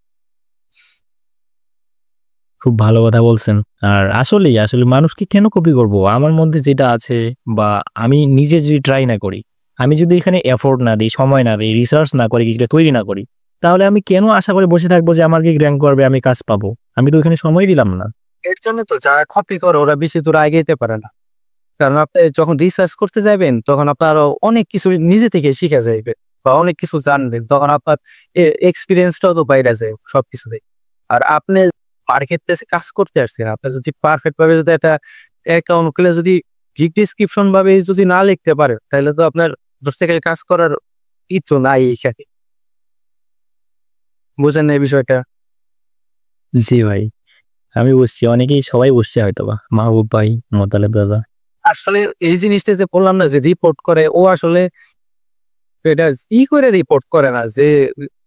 খুব ভালো কথা বলছেন। আর আসলে মানুষকে কেন কপি করব? আমার মধ্যে যেটা আছে বা আমি নিজে যদি ট্রাই না করি, আমি যদি এখানে এফোর্ট না দিই, সময় না দিই, রিসার্চ না করি, গিকটা তৈরি না করি, তাহলে আমি কেন আশা করে বসে থাকবো যে আমার গিক র্যাঙ্ক করবে, আমি কাজ পাবো? আমি তো এখানে সময় দিলাম না। এর জন্য তো যারা কপি করে ওরা বেশি দূর আগাইতে পারে না, কারণ আপনি যখন রিসার্চ করতে যাবেন তখন আপনার অনেক কিছু নিজে থেকে শিখা যাইবে বা অনেক কিছু জানবেন, তখন আপনার এক্সপিরিয়েন্সটাও তো বাইরে যায় সবকিছুতে। আর আপনি মার্কেট প্লেসে কাজ করতে আসছেন, আপনার যদি পারফেক্ট ভাবে যদি একটা অ্যাকাউন্ট খুলে যদি গিগ ডিসক্রিপশন ভাবে যদি না লিখতে পারে, তাহলে তো আপনার দোস্তে কাজ করার ইচ্ছা নাই এইখানে। বুঝেন না এই বিষয়টা? জি ভাই, আমি বুঝছি, সবাই বুঝছে হয়তো বা, মাহবুব ভাই, মোতালেব দাদা। আসলে এই জিনিসটা যে বললাম না যে রিপোর্ট করে, ও আসলে এটা করে রিপোর্ট করে না, যে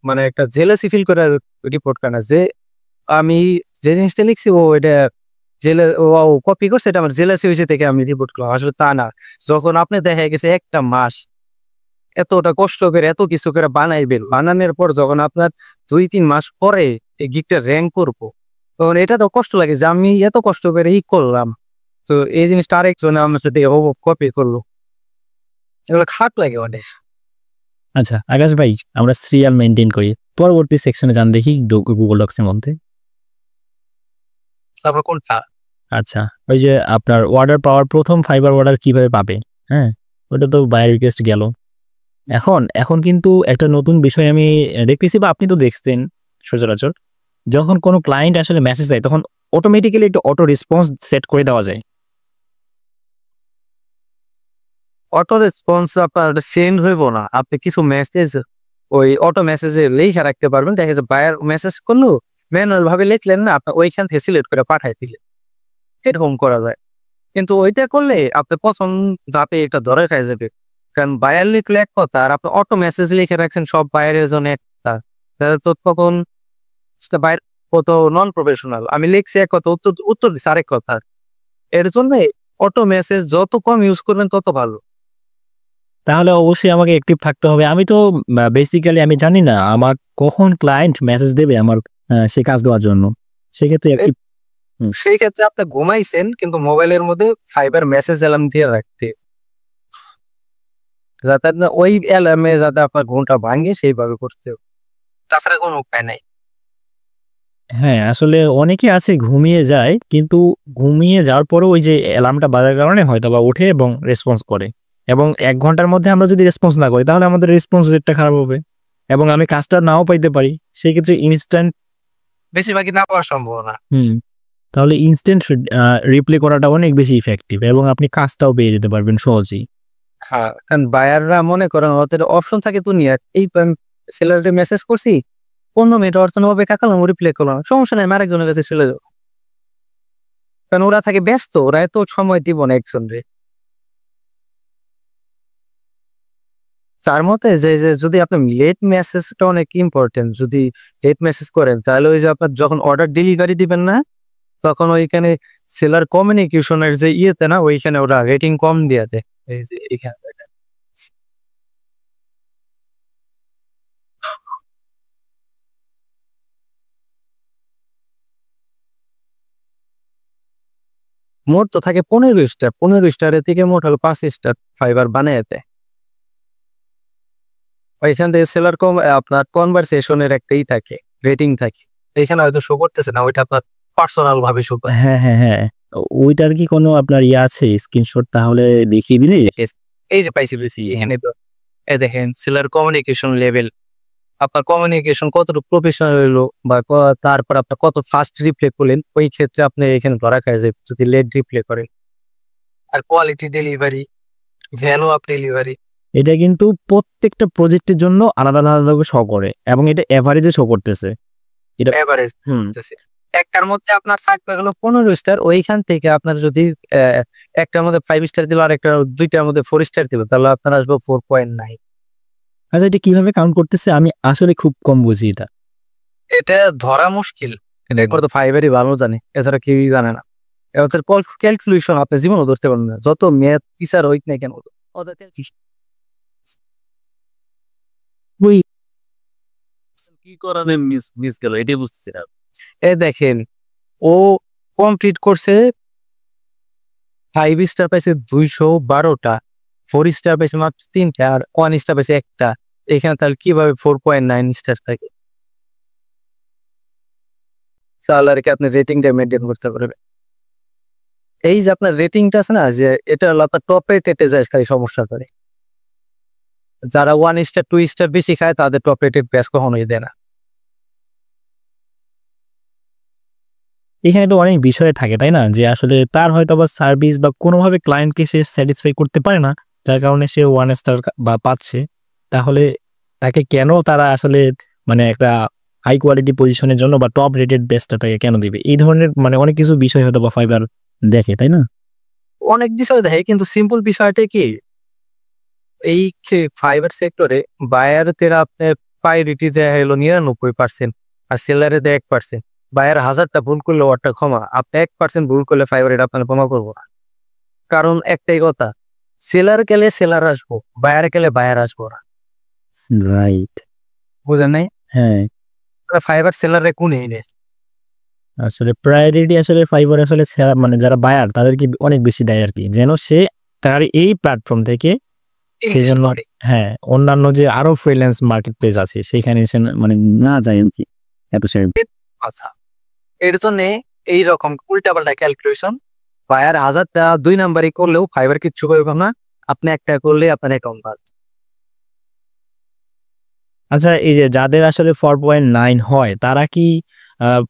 মানে একটা জেলাসি ফিল করে রিপোর্ট করে না, যে আমি যে জিনিসটা লিখছি ও এটা ও কপি করছে, এটা আমার জেলাসি হয়েছে থেকে আমি রিপোর্ট করলাম, আসলে তা না। যখন আপনি দেখা গেছে একটা মাস এতটা কষ্ট করে এত কিছু করে বানাইবেন, বানানোর পর যখন আপনার 2-3 মাস পরে এই গিকটা র্যাঙ্ক করবো, তখন এটা তো কষ্ট লাগে যে আমি এত কষ্ট করে করলাম, তো এই জিনিসটা আরেকজনে আমার সাথে কপি করলো, এগুলো খারাপ লাগে অনেক। আচ্ছা আকাশ ভাই, আমরা সিরিয়াল মেনটেন করি, পরবর্তী সেকশনে যান দেখি গুগল ডক্স এর মধ্যে। তারপর কোনটা? আচ্ছা, ওই যে আপনার অর্ডার পাওয়ার প্রথম ফাইবার অর্ডার কিভাবে পাবে, হ্যাঁ, ওটা তো বায়ার রিকোয়েস্ট গেল। এখন কিন্তু একটা নতুন বিষয় আমি দেখতেছি, বা আপনি তো দেখছেন সচরাচর, যখন কোনো ক্লায়েন্ট আসলে মেসেজ দেয় তখন অটোমেটিক্যালি একটা অটো রেসপন্স সেট করে দেওয়া যায়। অটো রেসপন্স আপনার সেন্ড হইব না, আপনি কিছু মেসেজ ওই অটো মেসেজে লেখা রাখতে পারবেন, দেখা যায় বায়ার মেসেজ করলো ম্যানুয়াল ভাবে লিখলেন না, আপনার ওইখান থেকে সিলেক্ট করে পাঠাই দিলেন, এরকম করা যায়। কিন্তু ওইটা করলে আপনি প্রথম ধাপে এটা ধরে খাই যাবে, কারণ বায়ার লিখলে এক কথা, আর আপনি অটো মেসেজ লিখে রাখছেন সব বায়ারের জন্য একটা, তাহলে তো তখন বাইর কত নন প্রফেশনাল। আমি লিখছি এক কথা, উত্তর উত্তর দিচ্ছি আরেক কথা। এর জন্য অটো মেসেজ যত কম ইউজ করবেন তত ভালো। তাহলে অবশ্যই আমাকে অ্যাক্টিভ থাকতে হবে। আমি তো বেসিক্যালি আমি জানি না আমার কখন ক্লায়েন্ট মেসেজ দেবে আমার সে কাজ দেওয়ার জন্য। সেক্ষেত্রে active- সেই ক্ষেত্রে আপনি ঘুমাইছেন কিন্তু মোবাইলের মধ্যে ফাইবার মেসেজ অ্যালার্ম দিয়ে রাখতে, যাতে না ওই অ্যালার্মে যাতে আপনার ঘুমটা ভাঙে সেইভাবে করতে হবে। তাছাড়া কোনো উপায় নাই। হ্যাঁ, আসলে অনেকে আছে ঘুমিয়ে যায়, কিন্তু ঘুমিয়ে যাওয়ার পরেও ওই যে অ্যালার্মটা বাজার কারণে হয়তোবা ওঠে এবং রেসপন্স করে, এবং 1 ঘন্টার মধ্যে আমরা যদি রেসপন্স না করি তাহলে আমাদের রেসপন্স রেটটা খারাপ হবে এবং আমি কাজটা নাও পাইতে পারি। সেই ক্ষেত্রে ইনস্ট্যান্ট বেশিরভাগই না পাওয়ার সম্ভাবনা। তাহলে ইনস্ট্যান্ট রিপ্লে করাটা অনেক বেশি ইফেক্টিভ এবং আপনি কাজটাও পেয়ে যেতে পারবেন সহজেই। হ্যাঁ, কারণ বায়াররা মনে করেন ওদের অপশন থাকে দুনিয়ার, এই সেলারে মেসেজ করছি 15 মিনিট অর্চন হবে, কাকালাম রিপ্লাই করলাম, সমস্যা নাই, আরেকজনের কাছে চলে যাবো। কারণ ওরা থাকে ব্যস্ত, ওরা এত সময় দিব না একজনরে। তার মতে যে যে যদি আপনি লেট মেসেজটা অনেক ইম্পর্টেন্ট, যদি লেট মেসেজ করেন তাহলে ওই যে আপনার যখন অর্ডার ডেলিভারি দিবেন না, তখন ওইখানে সেলার কমিউনিকেশনের যে ইয়েতে না, ওইখানে ওরা রেটিং কম দিয়ে দেয়। এই যে এখানে মোট তো থাকে 15 স্টার, 15 স্টারের থেকে মোট হলো 5 স্টার ফাইবার বানিয়ে দেয়। ওইখান থেকে সেলার কম আপনার কনভারসেশনের একটাই থাকে, রেটিং থাকে, এখানে হয়তো শো করতেছে না, ওইটা আপনার পার্সোনাল ভাবে শো করে। হ্যাঁ, ওইটার কি কোনো আপনার ইয়ে আছে স্ক্রিনশট? তাহলে দেখিয়ে দিলে। এই যে পাইছি এখানে তো এই দেখেন সেলার কমিউনিকেশন লেভেল, আপনার কমিউনিকেশন কতটুকু প্রফেশনাল হইলো বা তারপর আপনার কত ফাস্ট রিপ্লে করলেন, ওই ক্ষেত্রে আপনি এখানে ধরা খায় যে যদি লেট রিপ্লে করেন। আর quality delivery, value up delivery, এটা কিন্তু প্রত্যেকটা প্রজেক্টের জন্য আলাদা আলাদাভাবে শো করে এবং এটা এভারেজে শো করতেছে। এভারেজ একটার মধ্যে আপনার থাকবে হলো 15 স্টার, ওইখান থেকে আপনার যদি একটার মধ্যে 5 স্টার দিল আর একটা দুইটার মধ্যে 4 স্টার দিল, তাহলে আপনার আসবে 4.9। আচ্ছা, এটা কিভাবে কাউন্ট করতেছে? আমি আসলে খুব কম বুঝি এটা। এটা ধরা মুশকিল, এটা তো ফাইবারই ভালো জানে, এছাড়া কেউই জানে না। ওদের ক্যালকুলেশন আপনি জীবনও ধরতে পারবেন না, যত ম্যাথ টিচার হইক না কেন ওদের ওই কি করাবে মিস গেল এটাই বুঝতেছি না। দেখেন ও কমপ্লিট করছে 5 স্টার পাইছে 212টা, 4 স্টার পাইছে মাত্র 3টা, আর 1 স্টার পাইছে একটা। এখানে তাহলে কিভাবে 4.9 স্টার থাকে? তাহলে আর কি আপনি রেটিংটা মেনটেন করতে পারবেন। এই যে আপনার রেটিংটা আছে না, যে এটা হলো আপনার টপে রেটে যায় খালি সমস্যা করে। যারা 1 স্টার 2 স্টার বেশি খায় তাদের টপ রেটেড ব্যাচ কখনোই দেয় না। এখানে তো অনেক বিষয় থাকে, তাই না? যে আসলে তার হয়তো বা সার্ভিস বা কোনোভাবে ক্লায়েন্টকে সে স্যাটিসফাই করতে পারে না, যার কারণে সে 1 স্টার বা পাচ্ছে। তাহলে তাকে কেন তারা আসলে মানে একটা হাই কোয়ালিটি পজিশনের জন্য বা টপ রেটেড বেস্টটা তাকে কেন দিবে? এই ধরনের মানে অনেক কিছু বিষয় হয়তো বা ফাইবার দেখে, তাই না? অনেক বিষয় দেখে, কিন্তু সিম্পল বিষয়টা কি, এই ফাইবার সেক্টরে বায়ারদের আপনার প্রায়োরিটি দেয়া হলো 99% আর সেলারে দেয় 1%। বায়ার 1000টা ভুল করলে ওটা ক্ষমা, আপনি 1% ভুল করলে ফাইবার এটা আপনার ক্ষমা করবো না। কারণ একটাই কথা, সেলার গেলে সেলার আসবো, বায়ার গেলে বায়ার আসবো না। রাইট, বুঝেন নাই? হ্যাঁ। ফাইবার সেলারে কোনই নেই। আসলে প্রায়োরিটি আসলে ফাইবার আসলে মানে যারা বায়ার তাদেরকে অনেক বেশি দেয় আর কি, যেন সে তার এই প্ল্যাটফর্ম থেকে সেজন্য হ্যাঁ অন্যান্য যে আরো ফ্রিল্যান্স মার্কেট প্লেস আছে সেখানে সে মানে না যায় আর কি। আচ্ছা, এর জন্য এইরকম উল্টাপাল্টা ক্যালকুলেশন, বায়ার 1000টা 2 নাম্বারই করলেও ফাইবার কিচ্ছু করবে না, আপনি একটা করলে আপনার অ্যাকাউন্ট বাদ। আচ্ছা, এই যে যাদের আসলে 4.9 হয় তারা কি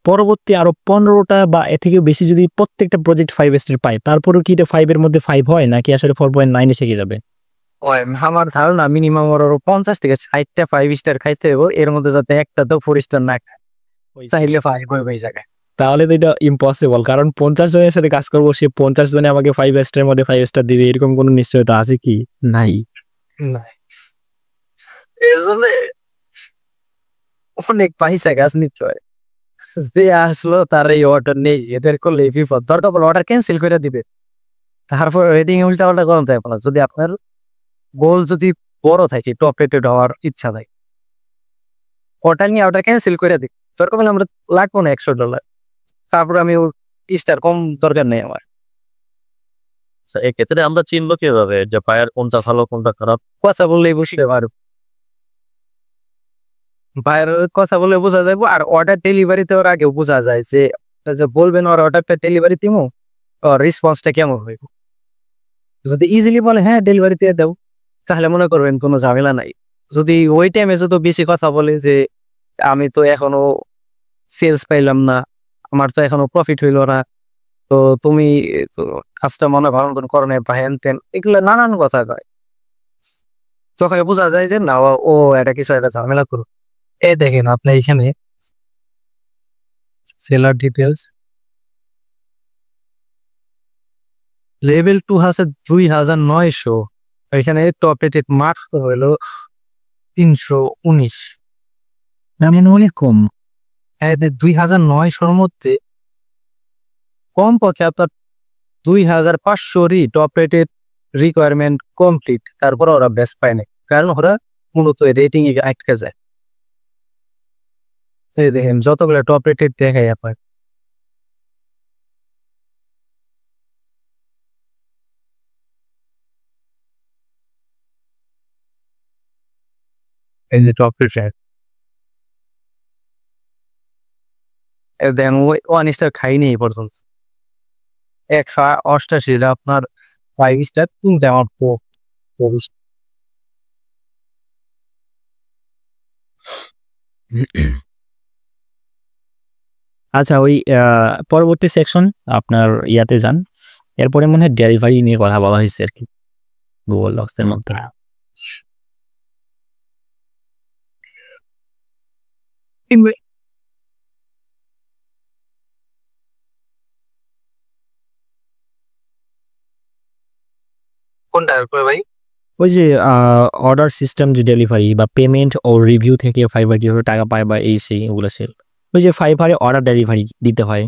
পরবর্তী আরো 15টা বা এর থেকেও বেশি যদি প্রত্যেকটা প্রজেক্ট 5 স্টার পায় তারপরেও কি এটা 5 এর মধ্যে 5 হয় নাকি আসলে 4.9 এ থেকে যাবে? আমার ধারণা মিনিমাম ওর 50 থেকে 60টা 5 স্টার খাইতে হবে, এর মধ্যে যাতে একটা তো 4 স্টার না খায়, চাইলে 5 হয়ে ওই জায়গায়। তাহলে তো এটা ইম্পসিবল, কারণ 50 জনের সাথে কাজ করবো, সে 50 জনে আমাকে 5 স্টারের মধ্যে 5 স্টার দিবে এরকম কোনো নিশ্চয়তা আছে কি? নাই। না, এর জন্য অনেক পয়সা গাছ নিতে হয়। যে আসলো তার এই অর্ডার নেই, এদের করলে বিপদ। দরকার পড়লে অর্ডার ক্যান্সেল করে দিবে, তারপর রেটিং উল্টা পাল্টা করা যায় না। যদি আপনার গোল যদি বড় থাকে, টপ রেটেড হওয়ার ইচ্ছা থাকে, অর্ডার নিয়ে অর্ডার ক্যান্সেল করে দিই। দরকার পড়লে আমরা লাগবো না $100, তারপর আমি স্টার কম দরকার নেই আমার। এক্ষেত্রে আমরা চিনবো কিভাবে যে বায়ার কোনটা ভালো কোনটা খারাপ? কথা বললেই বুঝতে পারবো, বাইরের কথা বলে বোঝা যাবো। আর অর্ডার ডেলিভারিতে ওর আগেও বোঝা যায় যে বলবেন ওর অর্ডারটা ডেলিভারি দিমো, ওর রেসপন্সটা কেমন হইব। যদি ইজিলি বলে হ্যাঁ ডেলিভারি দিয়ে দাও, তাহলে মনে করবেন কোনো ঝামেলা নাই। যদি ওই টাইমে যদি বেশি কথা বলে যে আমি তো এখনো সেলস পাইলাম না, আমার তো এখনো প্রফিট হইলো না, তো তুমি তো কাজটা মনে ভালো মতন করো না বা হ্যান ত্যান, এগুলো নানান কথা কয়। তখন বোঝা যায় যে না, ও এটা কিছু একটা ঝামেলা করো। দেখেন আপনি এখানে সেলার ডিটেলস লেভেল 2 আছে 2900, এখানে টপ রেটেড মার্কস তো হইলো 319। অনেক কম। 2900 মধ্যে কম পক্ষে আপনার 2500-ই টপ রেটেড রিকোয়ারমেন্ট কমপ্লিট, তারপর ওরা বেস্ট পায় না, কারণ ওরা মূলত রেটিং এ আটকে যায়। এই দেখেন যতগুলো টপ রেটেড দেখায় আপনার, এই যে টপ রেটেড দেখেন, ওয়ান স্টার খাইনি এই পর্যন্ত। 188 আপনার 5 স্টার, 3টা আমার আচ্ছা, ওই পরবর্তী সেকশন আপনার ইয়াতে যান। এরপরে মনে হয় ডেলিভারি নিয়ে কথা বলা হয়েছে আর কি, গুগল ডক্স এর মধ্যে। কোনটা ভাই? ওই যে অর্ডার সিস্টেম, যে ডেলিভারি বা পেমেন্ট ও রিভিউ থেকে ফাইবার কিভাবে টাকা পায় বা এই সেই ওগুলো সেল। ওই যে ফাইবারে অর্ডার ডেলিভারি দিতে হয়,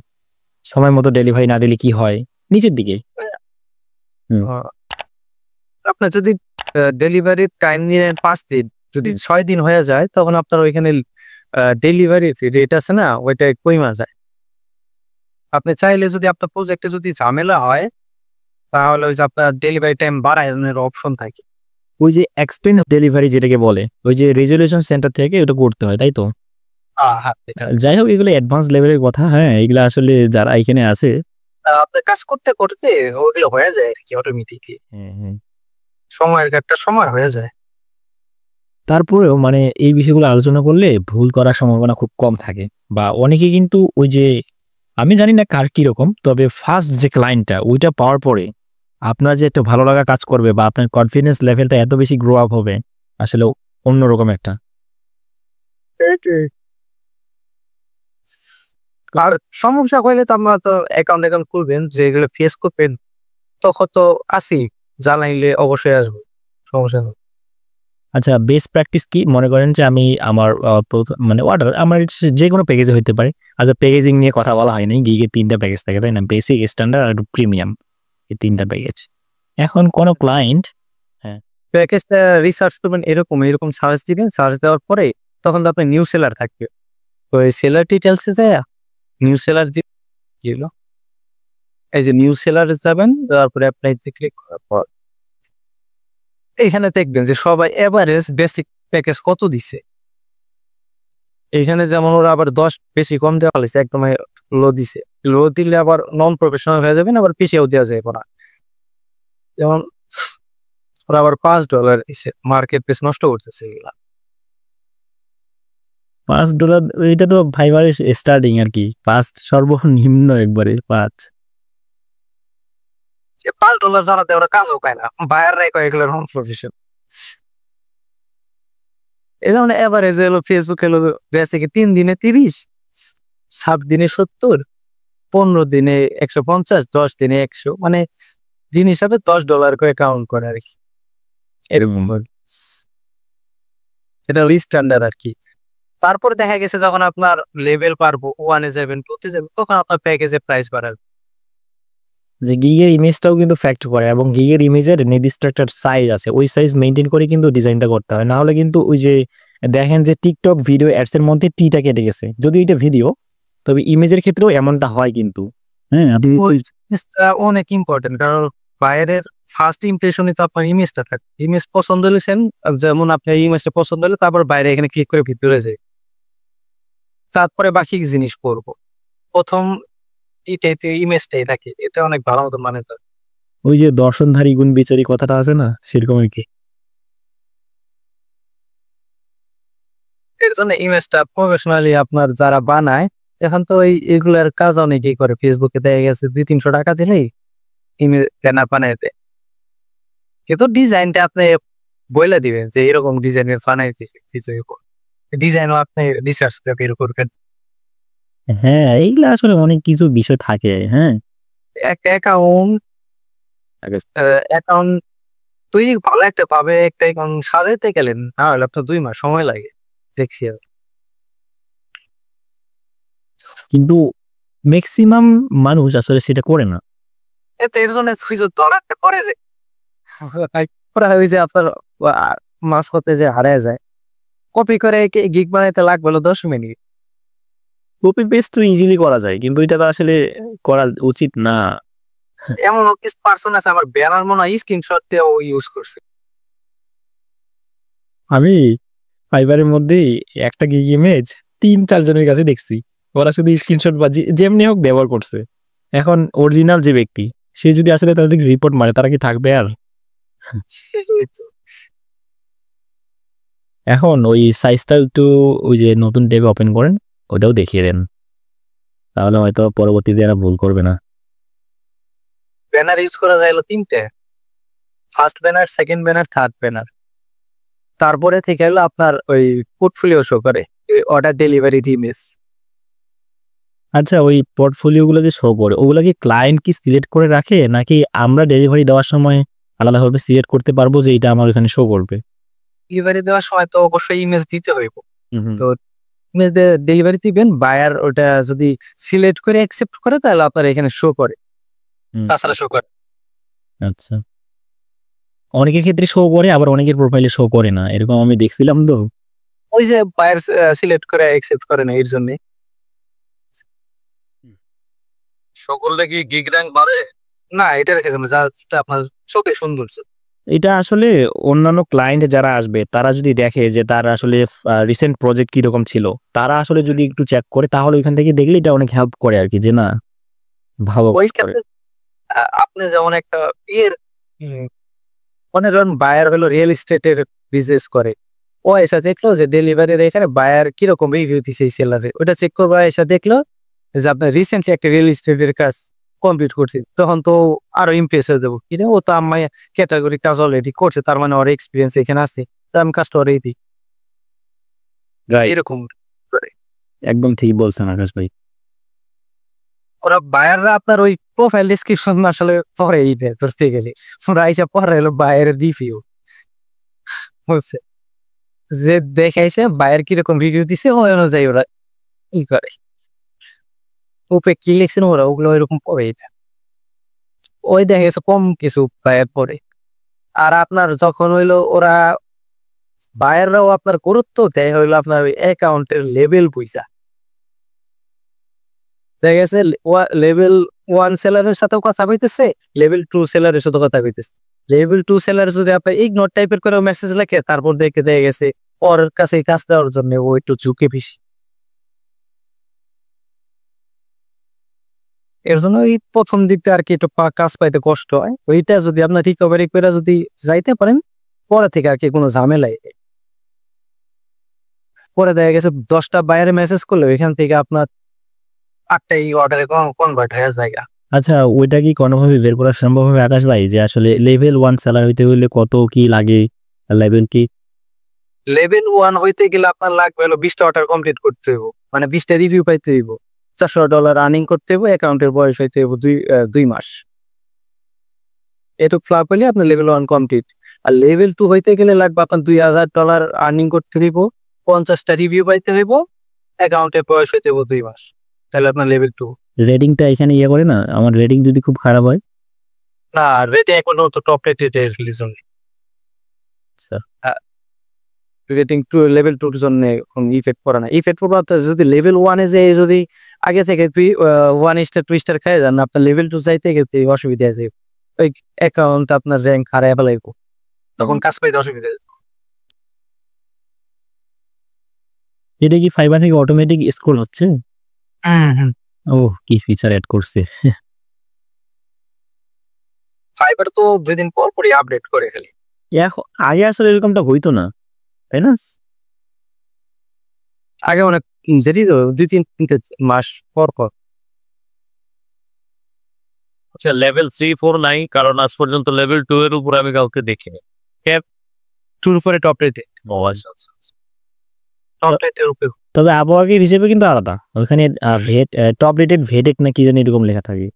সময় মতো ডেলিভারি না দিলে কি হয় নিচের দিকে। আপনার যদি ডেলিভারির টাইম নিয়ে 5 দিন, যদি 6 দিন হয়ে যায়, তখন আপনার ওইখানে ডেলিভারি রেট আছে না, ওইটা কমা যায়। আপনি চাইলে যদি আপনার প্রজেক্টে যদি ঝামেলা হয়, তাহলে ওই যে আপনার ডেলিভারি টাইম বাড়ানোর অপশন থাকে। ওই যে এক্সটেন্ড ডেলিভারি যেটাকে বলে, ওই যে রেজলিউশন সেন্টার থেকে ওটা করতে হয়, তাই তো? যাই হোক, এগুলো অ্যাডভান্স লেভেলের কথা। হ্যাঁ, এগুলো আসলে যারা এখানে আছে আপনার কাজ করতে করতে ওগুলো হয়ে যায় আর কি, অটোমেটিকলি হ্যাঁ। সময়ের একটা সময় হয়ে যায়। তারপরেও মানে এই বিষয়গুলো আলোচনা করলে ভুল করার সম্ভাবনা খুব কম থাকে। বা অনেকে কিন্তু ওই যে, আমি জানি না কার কিরকম, তবে ফার্স্ট যে ক্লায়েন্টটা ওইটা পাওয়ার পরে আপনার যে একটা ভালো লাগা কাজ করবে বা আপনার কনফিডেন্স লেভেলটা এত বেশি গ্রো আপ হবে, আসলে অন্যরকম একটা। আর সমস্যা হইলে তো আমরা তো অ্যাকাউন্ট খুলবেন, যেগুলো ফেস করবেন, তখন তো আসি, জানাইলে অবশ্যই আসবো, সমস্যা নেই। আচ্ছা, বেস্ট প্র্যাকটিস কি মনে করেন যে আমি আমার মানে অর্ডার আমার যে কোনো প্যাকেজে হইতে পারে। আচ্ছা, প্যাকেজিং নিয়ে কথা বলা হয়নি। গিগে 3টা প্যাকেজ থাকে, তাই না? বেসিক, স্ট্যান্ডার্ড আর প্রিমিয়াম, এই 3টা প্যাকেজ। এখন কোনো ক্লায়েন্ট প্যাকেজটা রিসার্চ করবেন, এরকম সার্চ দিবেন, সার্চ দেওয়ার পরে তখন তো আপনার নিউ সেলার থাকবে, তো এই সেলার ডিটেলসে যায় নিউ সেলার কি হলো, এই যে নিউ সেলারে যাবেন, তারপরে অ্যাপ্লাইতে ক্লিক করার পর এখানে দেখবেন যে সবাই এভারেজ বেসিক প্যাকেজ কত দিছে। এখানে যেমন ওরা আবার 10 বেশি কম দেওয়া হয়েছে, একদম লো দিছে। লো দিলে আবার নন প্রফেশনাল হয়ে যাবেন, আবার পিছিয়েও দেওয়া যায় না। যেমন ওরা আবার $5 দিছে, মার্কেট প্লেস নষ্ট করতেছে এগুলা। $5, এটা তো ফাইবারের স্টার্টিং আর কি, ফার্স্ট সর্বনিম্ন একবারে 5। $5 যারা দেয় ওরা কাজও পায় না, বাইরের কয়েকগুলো নন প্রফেশনাল। এই যেমন এভারেজ এলো ফেসবুক এলো বেসিক 3 দিনে 30, 7 দিনে 70, 15 দিনে 150, 10 দিনে 100, মানে দিন হিসাবে $10 করে কাউন্ট করে আর কি, এরকম ভাবে। এটা স্ট্যান্ডার্ড আর কি। তারপর দেখা গেছে যখন আপনার লেভেল পারবো, 1-এ যাবেন, 2-তে যাবেন, তখন আপনার প্যাকেজের প্রাইস বাড়াবে। যে গিগের ইমেজটাও কিন্তু ফ্যাক্ট করে, এবং গিগের ইমেজের নির্দিষ্ট একটা সাইজ আছে, ওই সাইজ মেনটেন করে কিন্তু ডিজাইনটা করতে হয়। না হলে কিন্তু ওই যে দেখেন যে টিকটক ভিডিও অ্যাডস এর মধ্যে টিটা কেটে গেছে, যদি এটা ভিডিও, তবে ইমেজের ক্ষেত্রেও এমনটা হয় কিন্তু। হ্যাঁ, ওই জিনিসটা অনেক ইম্পর্টেন্ট, কারণ বাইরের ফার্স্ট ইমপ্রেশনই তো আপনার ইমেজটা থাকে। ইমেজ পছন্দ হলে যেমন আপনার ইমেজটা পছন্দ হলে তারপর বাইরে এখানে ক্লিক করে ভিতরে যাই, তারপরে বাকি জিনিস করবো। প্রথম এটাইতে ইমেজটাই থাকে, এটা অনেক ভালো মতো মানে থাকে। ওই যে দর্শনধারী গুণ বিচারী কথাটা আছে না, সেরকম আর কি। এর জন্য ইমেজটা প্রফেশনালি আপনার যারা বানায়, এখন তো এগুলার কাজ অনেকেই করে। ফেসবুকে দেখা গেছে 200-300 টাকা দিলেই ইমেজ ব্যানার বানায় দেয়, কিন্তু ডিজাইনটা আপনি বইলা দিবেন যে এরকম ডিজাইনের বানাইতে, ডিজাইনও আপনি রিসার্চ করে বের করবেন। হ্যাঁ, এইগুলা আসলে অনেক কিছু বিষয় থাকে। হ্যাঁ, একটা অ্যাকাউন্ট তৈরি ভালো একটা পাবে, একটা অ্যাকাউন্ট সাজাইতে গেলেন না হলে আপনার 2 মাস সময় লাগে দেখছি আমি। কিন্তু ম্যাক্সিমাম মানুষ আসলে সেটা করে না। এর জন্য সুইচ ধরাতে পরে যে ওরা ওই যে আপনার মাস হতে যে হারায় যায়, কপি করে গিগ বানাইতে লাগবে 10 মিনিট। কপি পেস্ট তো ইজিলি করা যায়, কিন্তু এটা তো আসলে করা উচিত না। এমন কিছু পার্সন আছে আমার ব্যানার মনে হয় স্ক্রিনশট দিয়ে ও ইউজ করছে। আমি ফাইবারের মধ্যে একটা গিগ ইমেজ 3-4 জনের কাছে দেখছি, ওরা শুধু স্ক্রিনশট বা যেমনি হোক ব্যবহার করছে। এখন অরিজিনাল যে ব্যক্তি, সে যদি আসলে তাদেরকে রিপোর্ট মারে, তারা কি থাকবে আর? এখন ওই সাইজটা একটু, ওই যে নতুন ট্যাবে ওপেন করেন, ওটাও দেখিয়ে দেন, তাহলে হয়তো পরবর্তীতে এরা ভুল করবে না। ব্যানার ইউজ করা যায় হলো 3টে, first banner, second banner, third banner. তারপরে থেকে হলো আপনার ওই পোর্টফোলিও শো করে, অর্ডার ডেলিভারি ইমেজ। আচ্ছা, ওই পোর্টফোলিও গুলো যে শো করে, ওগুলো কি ক্লায়েন্ট কি সিলেক্ট করে রাখে, নাকি আমরা ডেলিভারি দেওয়ার সময় আলাদাভাবে সিলেক্ট করতে পারবো যে এটা আমার এখানে শো করবে? ডেলিভারি দেওয়ার সময় তো অবশ্যই ইমেজ দিতে হইব। তো ইমেজ ডেলিভারি দিবেন, বায়ার ওটা যদি সিলেক্ট করে অ্যাকসেপ্ট করে তাহলে আপনার এখানে শো করে, তাছাড়া শো করে। আচ্ছা, অনেকের ক্ষেত্রে শো করে, আবার অনেকের প্রোফাইলে শো করে না, এরকম আমি দেখছিলাম তো। ওই যে বায়ার সিলেক্ট করে অ্যাকসেপ্ট করে না, এর জন্য। সকলে কি গিগ র্যাঙ্ক বাড়ে? না, এটা রেখে যাবেন যা আপনার চোখে সৌন্দর্য। এটা আসলে অন্যান্য ক্লায়েন্ট যারা আসবে, তারা যদি দেখে যে তার আসলে রিসেন্ট প্রজেক্ট কিরকম ছিল, তারা আসলে যদি একটু চেক করে, তাহলে ওইখান থেকে দেখলে এটা অনেক হেল্প করে আর কি, যে না ভালো ওই কাজ করে। ক্ষেত্রে আপনি যেমন একটা মনে করেন বায়ার হলো রিয়েল এস্টেটের বিজনেস করে, ও এসে দেখলো যে ডেলিভারির এখানে বায়ার কিরকম রিভিউ দিছে এই সেলারে, ওটা চেক করবো। এসে দেখলো যে আপনার রিসেন্টলি একটা রিয়েল এস্টেটের কাজ কমপ্লিট করছে, তখন তো আরো ইমপ্রেস হয়ে যাবো, কিনা ও তো আমি ক্যাটাগরি কাজ অলরেডি করছে, তার মানে ওর এক্সপিরিয়েন্স এখানে আছে, তো আমি কাজটা ওরেই দিই, এরকম করে। একদম ঠিক বলছেন আকাশ ভাই। ওরা বায়াররা আপনার ওই প্রোফাইল ডিসক্রিপশন আসলে পড়েই দেয় ধরতে গেলে, ওরা এসে পড়ে হলো বায়ারের রিভিউ, বুঝছে, যে দেখে এসে বায়ার কিরকম রিভিউ দিছে ওই অনুযায়ী ওরা ই করে, উপরে কি লিখছেন ওরা ওগুলো এরকম পড়েই দেয়। ওই দেখা গেছে কম কিছু বায়ার পরে। আর আপনার যখন হইলো ওরা বায়াররাও আপনার গুরুত্ব দেয় হইলো আপনার ওই অ্যাকাউন্টের লেভেল পয়সা। দেখা গেছে লেভেল 1 সেলারের সাথেও কথা কইতেছে, লেভেল 2 সেলারের সাথে কথা কইতেছে। লেভেল 2 সেলার যদি আপনার ইগনোর টাইপের করে মেসেজ লেখে, তারপর দেখে দেখা গেছে ওর কাছে কাজ দেওয়ার জন্য ও একটু ঝুঁকে বেশি। এর জন্য ওই প্রথম দিকটা আর কি একটু কাজ পাইতে কষ্ট হয়, ওইটা যদি আপনার রিকভারি করে যদি যাইতে পারেন, পরে থেকে আর কি কোনো ঝামেলাই নেই। পরে দেখা গেছে 10টা বাইরে মেসেজ করলে এখান থেকে আপনার 8টাই অর্ডারে কনভার্ট হয়ে যায়। আচ্ছা, ওইটা কি কোনোভাবে বের করা সম্ভব হবে আকাশ ভাই, যে আসলে লেভেল 1 সেলার হইতে হইলে কত কি লাগে, লেভেল কি? লেভেল 1 হইতে গেলে আপনার লাগবে হলো 20টা অর্ডার কমপ্লিট করতে হইব, মানে 20টা রিভিউ পাইতে হইব, $400 রানিং করতে হইব, অ্যাকাউন্টের বয়স হইতে হইব 2 মাস। এটুক ফ্লাপ হইলে আপনার লেভেল 1 কমপ্লিট। আর লেভেল 2 হইতে গেলে লাগবে আপনার $2000 আর্নিং করতে হইব, 50টা রিভিউ পাইতে হইব, অ্যাকাউন্টে বয়স হইতে হইব 2 মাস, তাহলে আপনার লেভেল 2। রেটিংটা এখানে ইয়ে করে না, আমার রেটিং যদি খুব খারাপ হয়। না রেটে এখনো তো টপ রেটেড রিলিজ হয়নি। আচ্ছা। রেটিং 2 লেভেল 2 এর জন্য কোন ইফেক্ট পড়ে না। ইফেক্ট পড়বে আপনার যদি লেভেল 1 এ যে যদি আগে থেকে 1 স্টার 2 স্টার খেয়ে যান, আপনার লেভেল 2 যাইতে গেতে অসুবিধা আছে, ওই অ্যাকাউন্ট আপনার র্যাঙ্ক হারায় ফেলাইব, তখন কাজ পাইতে অসুবিধা। এটা কি ফাইবার থেকে অটোমেটিক স্ক্রল হচ্ছে? ও কি ফিচার অ্যাড করছে। ফাইবার তো 2 দিন পর পরই আপডেট করে খালি। এখন আগে আসলে এরকমটা হইতো না, তাই না? আগে অনেক দেরি তো, 2-3 মাস পর পর। আচ্ছা, লেভেল 3-4 নাই, কারণ আজ পর্যন্ত লেভেল 2 এর উপরে আমি কাউকে দেখিনি। 2 এর উপরে টপ রেটে, ও আচ্ছা আচ্ছা। টপ রেটের উপরে। তবে আবহাওয়ার হিসেবে কিন্তু আলাদা, ওখানে টপ রেটেড ভেডেক না কি জানি এরকম লেখা থাকে।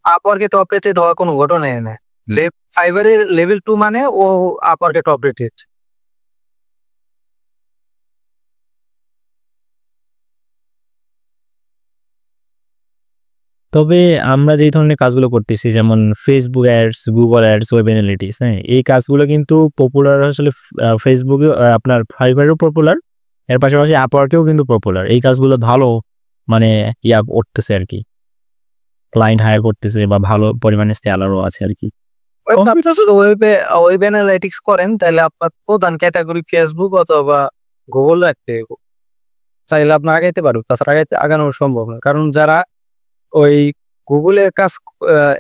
আপওয়ার্কে টপ রেটেড হওয়ার কোনো ঘটনাই না। ফাইবারের লেভেল 2 মানে ও আপওয়ার্কে টপ রেটেড। তবে আমরা যে ধরনের কাজগুলো করতেছি, যেমন Facebook ads, Google ads, web analytics, হ্যাঁ, এই কাজগুলো কিন্তু পপুলার আসলে ফেসবুকে, আপনার ফাইবারেও পপুলার, এর পাশাপাশি আপওয়ার্কেও কিন্তু পপুলার। এই কাজগুলো ভালো মানে উঠতেছে আর কি, ক্লায়েন্ট হায়ার করতেছে বা ভালো পরিমাণে স্যালারও আছে আর কি। ওয়েব অ্যানালিটিক্স করেন তাহলে আপনার প্রধান ক্যাটাগরি ফেসবুক অথবা গুগল রাখতে হবে, চাইলে আপনার আগাইতে পারো, তাছাড়া আগানো সম্ভব না। কারণ যারা ওই গুগলে কাজ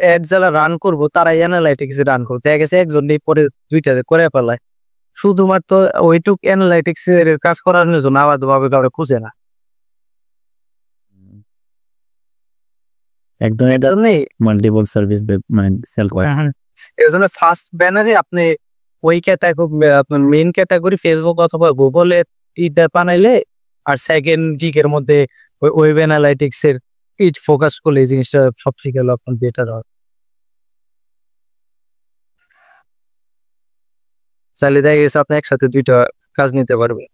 অ্যাড যারা রান করবো তারা অ্যানালাইটিক্স রান করবো, দেখা গেছে একজন পরে 2টা করে ফেলায়, শুধুমাত্র ওইটুক অ্যানালাইটিক্স এর কাজ করার জন্য আলাদাভাবে কাউকে খুঁজে না। একদম এটা মাল্টিপল সার্ভিস মানে সেল করে। এর জন্য ফার্স্ট ব্যানারে আপনি ওই ক্যাটাগরি, আপনার মেইন ক্যাটাগরি ফেসবুক অথবা গুগলে ইটা বানাইলে, আর সেকেন্ড গিগের মধ্যে ওই ওয়েব অ্যানালাইটিক্স এর ফোকাস করলে এই জিনিসটা সবচেয়ে গেল আপনার বেটার হয়। চাইলে দেখা গেছে আপনি একসাথে 2টা কাজ নিতে পারবেন।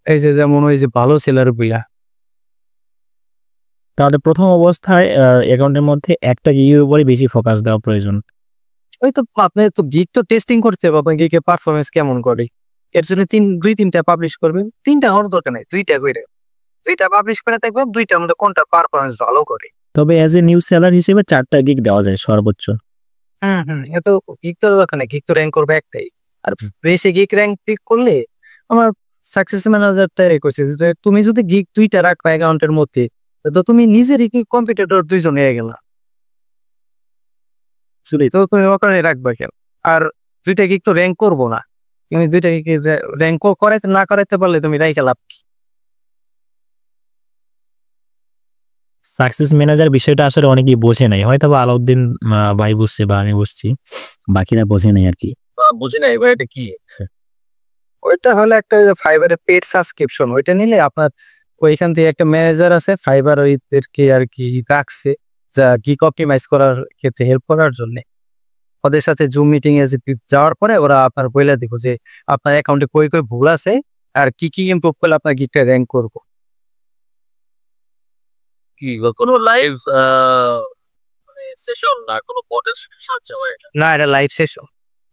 এই যে যেমন ওই যে ভালো সেলার বইয়া, তাহলে প্রথম অবস্থায় অ্যাকাউন্টের মধ্যে একটা গিগের উপরে বেশি ফোকাস দেওয়া প্রয়োজন। ওই তো আপনি তো গিগ তো টেস্টিং করতে হবে, আপনার গিগের পারফরমেন্স কেমন করে, এর জন্য 2-3টা পাবলিশ করবেন। 3টা হওয়ার দরকার নাই, 2টা করে 2টা পাবলিশ করে দেখবেন 2টার মধ্যে কোনটা পারফরমেন্স ভালো করে। তবে অ্যাজ এ নিউজ সেলার হিসেবে 4টা গিগ দেওয়া যায় সর্বোচ্চ। এত গিগ তো দরকার নাই, গিগ তো র্যাঙ্ক করবে একটাই, আর বেশি গিগ র্যাঙ্ক পিক করলে আমার সাকসেস ম্যানেজারটা রেখেছে যে তুমি যদি গিগ 2টা রাখো অ্যাকাউন্টের মধ্যে, তো তুমি নিজেরই কম্পিটিটর 2জন হয়ে গেলা, তো তুমি ওখানে রাখবা কেন? আর 2টা গিগ তো র্যাঙ্ক করবো না, তুমি 2টা গিগ র্যাঙ্ক করাইতে না করাইতে পারলে তুমি রাইখা লাভ। সাকসেস ম্যানেজার বিষয়টা আসলে অনেকেই বোঝে নাই, হয়তো বা আলাউদ্দিন ভাই বুঝছে বা আমি বুঝছি, বাকিরা বোঝে নাই আর কি। বুঝি না এবার এটা কি। ওইটা হলো একটা ফাইবারের পেড সাবস্ক্রিপশন, ওইটা নিলে আপনার ওইখান থেকে একটা ম্যানেজার আছে ফাইবার ওইদেরকে আর কি রাখছে, যা গিগ অপটিমাইজ করার ক্ষেত্রে হেল্প করার জন্য। ওদের সাথে জুম মিটিং এ যাওয়ার পরে ওরা আপনার বলে দিব যে আপনার অ্যাকাউন্টে কই কই ভুল আছে আর কি কি ইমপ্রুভ করলে আপনার গিগটা র্যাঙ্ক করবো। কি কোনো লাইভ সেশন না, কোনো বটের সাহায্য হয় না? না, এটা লাইভ সেশন,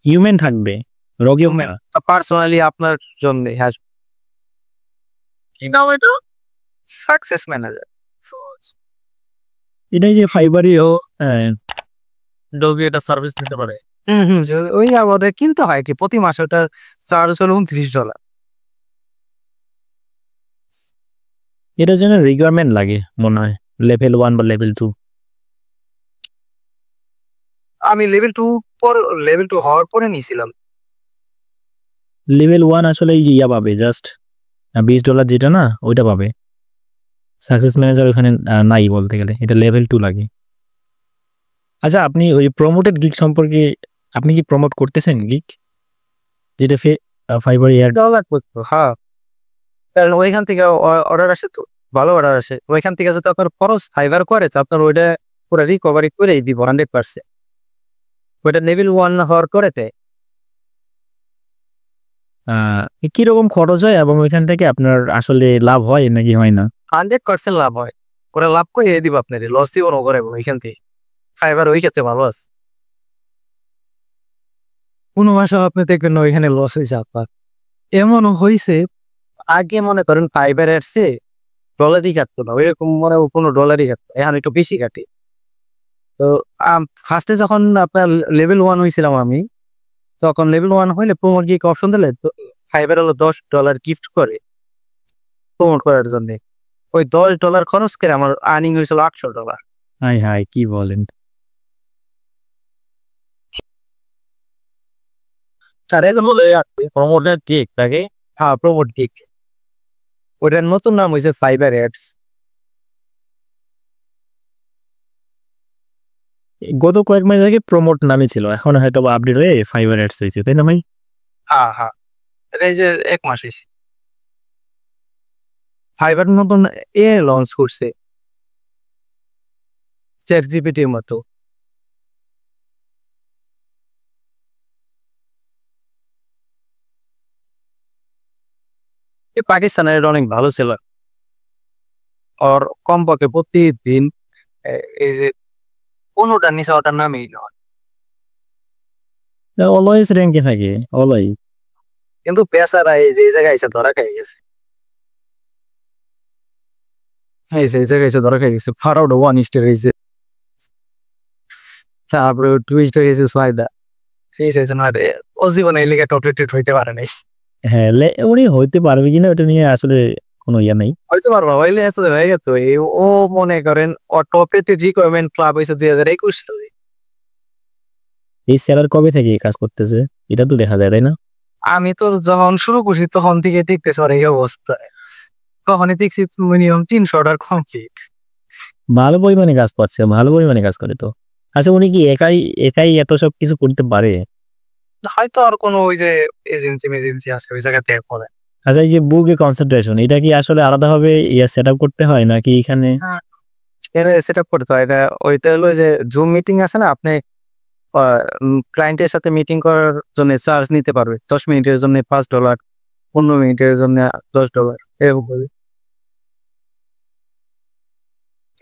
হিউম্যান থাকবে, রোগী হবে না, পার্সোনালি আপনার জন্য। হ্যাঁ, কি নাম এটা? Success manager. এটাই যে ফাইবারও ডোগি এটা সার্ভিস দিতে পারে। ওই আমাদের কিনতে হয় কি প্রতি মাসে ওটার চার্জ হলো $29। এটা যেন রিকোয়ারমেন্ট লাগে মনে হয়, লেভেল 1 বা লেভেল 2। আমি লেভেল 2 হওয়ার পরে নিয়েছিলাম। লেভেল 1 আসলে ইয়া পাবে, জাস্ট $20 যেটা না ওইটা পাবে। সাকসেস ম্যানেজার ওখানে নাই বলতে গেলে, এটা লেভেল 2 লাগে। আচ্ছা, আপনি ওই প্রমোটেড গিগ সম্পর্কে, আপনি কি প্রমোট করতেছেন গিগ যেটা ফাইবার এয়ার? হ্যাঁ, কারণ ওইখান থেকে অর্ডার আসে, তো ভালো অর্ডার আসে ওইখান থেকে, যাতে আপনার খরচ ফাইবার করে আপনার ওইটা পুরো রিকভারি করে দিব 100%। ওইটা লেভেল 1 হওয়ার করেতে কিরকম খরচ হয় এবং ওইখান থেকে আপনার আসলে লাভ হয় নাকি হয় না? 100% লাভ হয়। ওরা লাভ করে দিব আপনার, লস দিব না করে ওইখান থেকে। ফাইবার ওই ক্ষেত্রে ভালো আছে। কোনো মাসে আপনি দেখবেন না ওইখানে লস হয়েছে আপনার। এমনও হয়েছে আগে মনে করেন ফাইবার এসছে ডলারই কাটতো না, ওইরকম মনে হয় কোনো ডলারই কাটতো, এখন একটু বেশি কাটে। তো ফার্স্টে যখন আপনার লেভেল 1 হয়েছিলাম আমি, তখন লেভেল 1 হইলে প্রমোট গিক অপশন দিলে ফাইবার হলো $10 গিফট করে প্রমোট করার জন্য। ওই $10 খরচ করে আমার আর্নিং হয়েছিল $800। হাই হাই, কি বলেন? তার এখন বলে প্রমোটেড গিগ থাকে। হ্যাঁ, প্রমোট গিক। ওটার নতুন নাম হয়েছে ফাইবার অ্যাডস। গত কয়েক মাস আগে প্রমোট নামে ছিল, এখন হয়তো আপডেট হয়ে ফাইবার অ্যাডস হয়েছে, তাই না ভাই? হ্যাঁ হ্যাঁ, এটা এই যে 1 মাস হয়েছে। ফাইবার নতুন লঞ্চ করছে চ্যাট জিপিটির মতো। এই পাকিস্তানের অনেক ভালো ছিল, ওর কমপক্ষে প্রতিদিন এই যে 15টার নিচে ওটার নামেই নয়। অলওয়েজ র্যাঙ্কে থাকে, অলওয়েজ। কিন্তু পেশারা এই যে জায়গায় এসে ধরা খেয়ে গেছে, এই জায়গায় এসে ধরা খেয়ে গেছে। ফারাউড 1 স্টার হয়েছে, তারপরে 2 স্টার হয়েছে সাইদা। সেই হয়েছে না, ও জীবনে এই লিগে টপ রেটেড হইতে পারে নাই। হ্যাঁ, উনি হইতে পারবে কিনা ওটা নিয়ে আসলে কোনো ইয়া নেই। হইতে পারবো, হইলে আসলে হয়ে গেত। ও মনে করেন ও টপ রেটেড রিকোয়ারমেন্ট ক্লাব হয়েছে 2021 সালে। এই স্যালার কবে থেকে এই কাজ করতেছে এটা তো দেখা যায়, তাই না? আমি তো যখন শুরু করছি তখন থেকে দেখতেছি ওর এই অবস্থা। তখনই দেখছি মিনিমাম $300 কমপ্লিট। ভালো পরিমাণে কাজ পাচ্ছে, ভালো পরিমাণে কাজ করে তো। আচ্ছা, উনি কি একাই একাই এত সব কিছু করতে পারে? হয়তো আর কোনো ওই যে এজেন্সি আছে ওই জায়গা থেকে করে। আচ্ছা, এই যে বুকে কনসেন্ট্রেশন, এটা কি আসলে আলাদাভাবে সেট আপ করতে হয় নাকি এখানে? এটা সেট আপ করতে হয়। এটা ওইটা হলো যে জুম মিটিং আছে না, আপনি ক্লায়েন্টের সাথে মিটিং করার জন্য চার্জ নিতে পারবে। 10 মিনিটের জন্য $5, 15 মিনিটের জন্য $10 এরকম করে।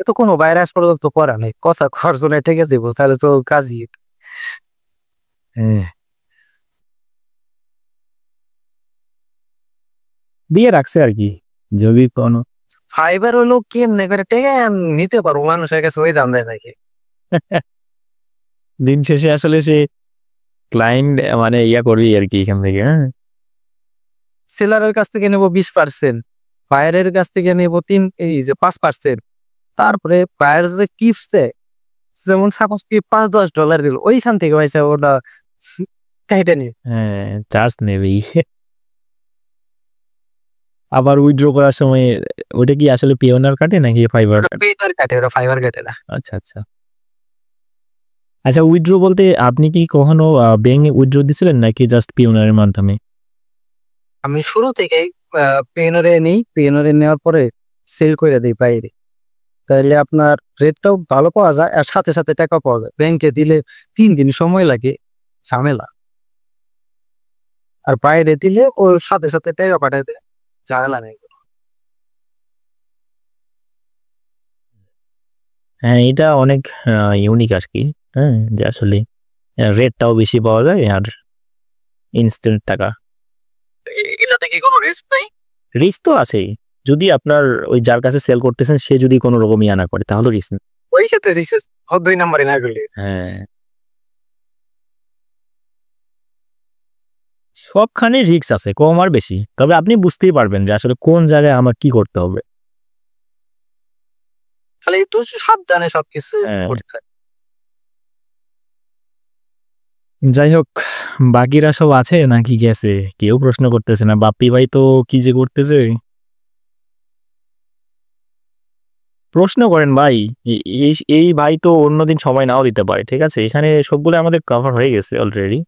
তো কোনো ভাইরাস পর্যন্ত করা নেই, কথা খরচ জন্য ঠিক আছে দিব, তাহলে তো কাজই। হ্যাঁ, দিয়ে রাখছে আর কি, যদি কোনো ফাইবার হলো কেমনে করে টেকে নিতে পারবো মানুষের কাছে, ওই দাম দেয় নাকি। দিন শেষে আসলে সে ক্লায়েন্ট মানে ইয়া করবি আর কি এখান থেকে। হ্যাঁ, সেলারের কাছ থেকে নেবো 20%, বায়ারের কাছ থেকে নেবো 5%। তারপরে বায়ার যে টিপস দেয়, যেমন সাপোজ কি $5-10 দিল, ওইখান থেকে পয়সা ওটা কাইটা নিয়ে হ্যাঁ, চার্জ নেবেই। আবার উইথড্র করার সময় ওটা কি আসলে পিওনার কাটে নাকি ফাইবার? পেপার কাটে, ওরা ফাইবার কাটে না। আচ্ছা আচ্ছা আচ্ছা, উইথড্র বলতে আপনি কি কখনো ব্যাংকে উইথড্র দিছিলেন নাকি জাস্ট পিওনারের মাধ্যমে? আমি শুরু থেকেই পেনরে নেই, পেনরে নেওয়ার পরে সেল করে দিই বাইরে, তাহলে আপনার রেটটাও ভালো পাওয়া যায় আর সাথে সাথে টাকা পাওয়া যায়। ব্যাংকে দিলে 3 দিন সময় লাগে, ঝামেলা। আর বাইরে দিলে ওর সাথে সাথে টাকা পাঠায় দেয়, ঝামেলা নেই। হ্যাঁ, এটা অনেক ইউনিক আর কি। হ্যাঁ, যে আসলে রেটটাও বেশি পাওয়া যায় আর ইনস্ট্যান্ট টাকা। এটাতে কি কোনো রিস্ক নাই? রিস্ক তো আছেই, যদি আপনার ওই যার কাছে সেল করতেছেন সে যদি কোনো রকম ইয়া না করে তাহলে রিস্ক নেই। ওই ক্ষেত্রে রিক্স 2 নম্বরে না করলে। হ্যাঁ, সবখানে রিস্ক আছে, কম আর বেশি, তবে আপনি বুঝতেই পারবেন যে আসলে কোন জায়গায় আমার কি করতে হবে। খালি একটু সাবধানে সবকিছু হ্যাঁ। করতে হয়। যাই হোক, বাকিরা সব আছে নাকি গেছে কেউ প্রশ্ন করতেছে না। বাপ্পি ভাই তো কি যে করতেছে, প্রশ্ন করেন ভাই। এই ভাই তো অন্যদিন সময় নাও দিতে পারে, ঠিক আছে? এখানে সবগুলো আমাদের কভার হয়ে গেছে অলরেডি।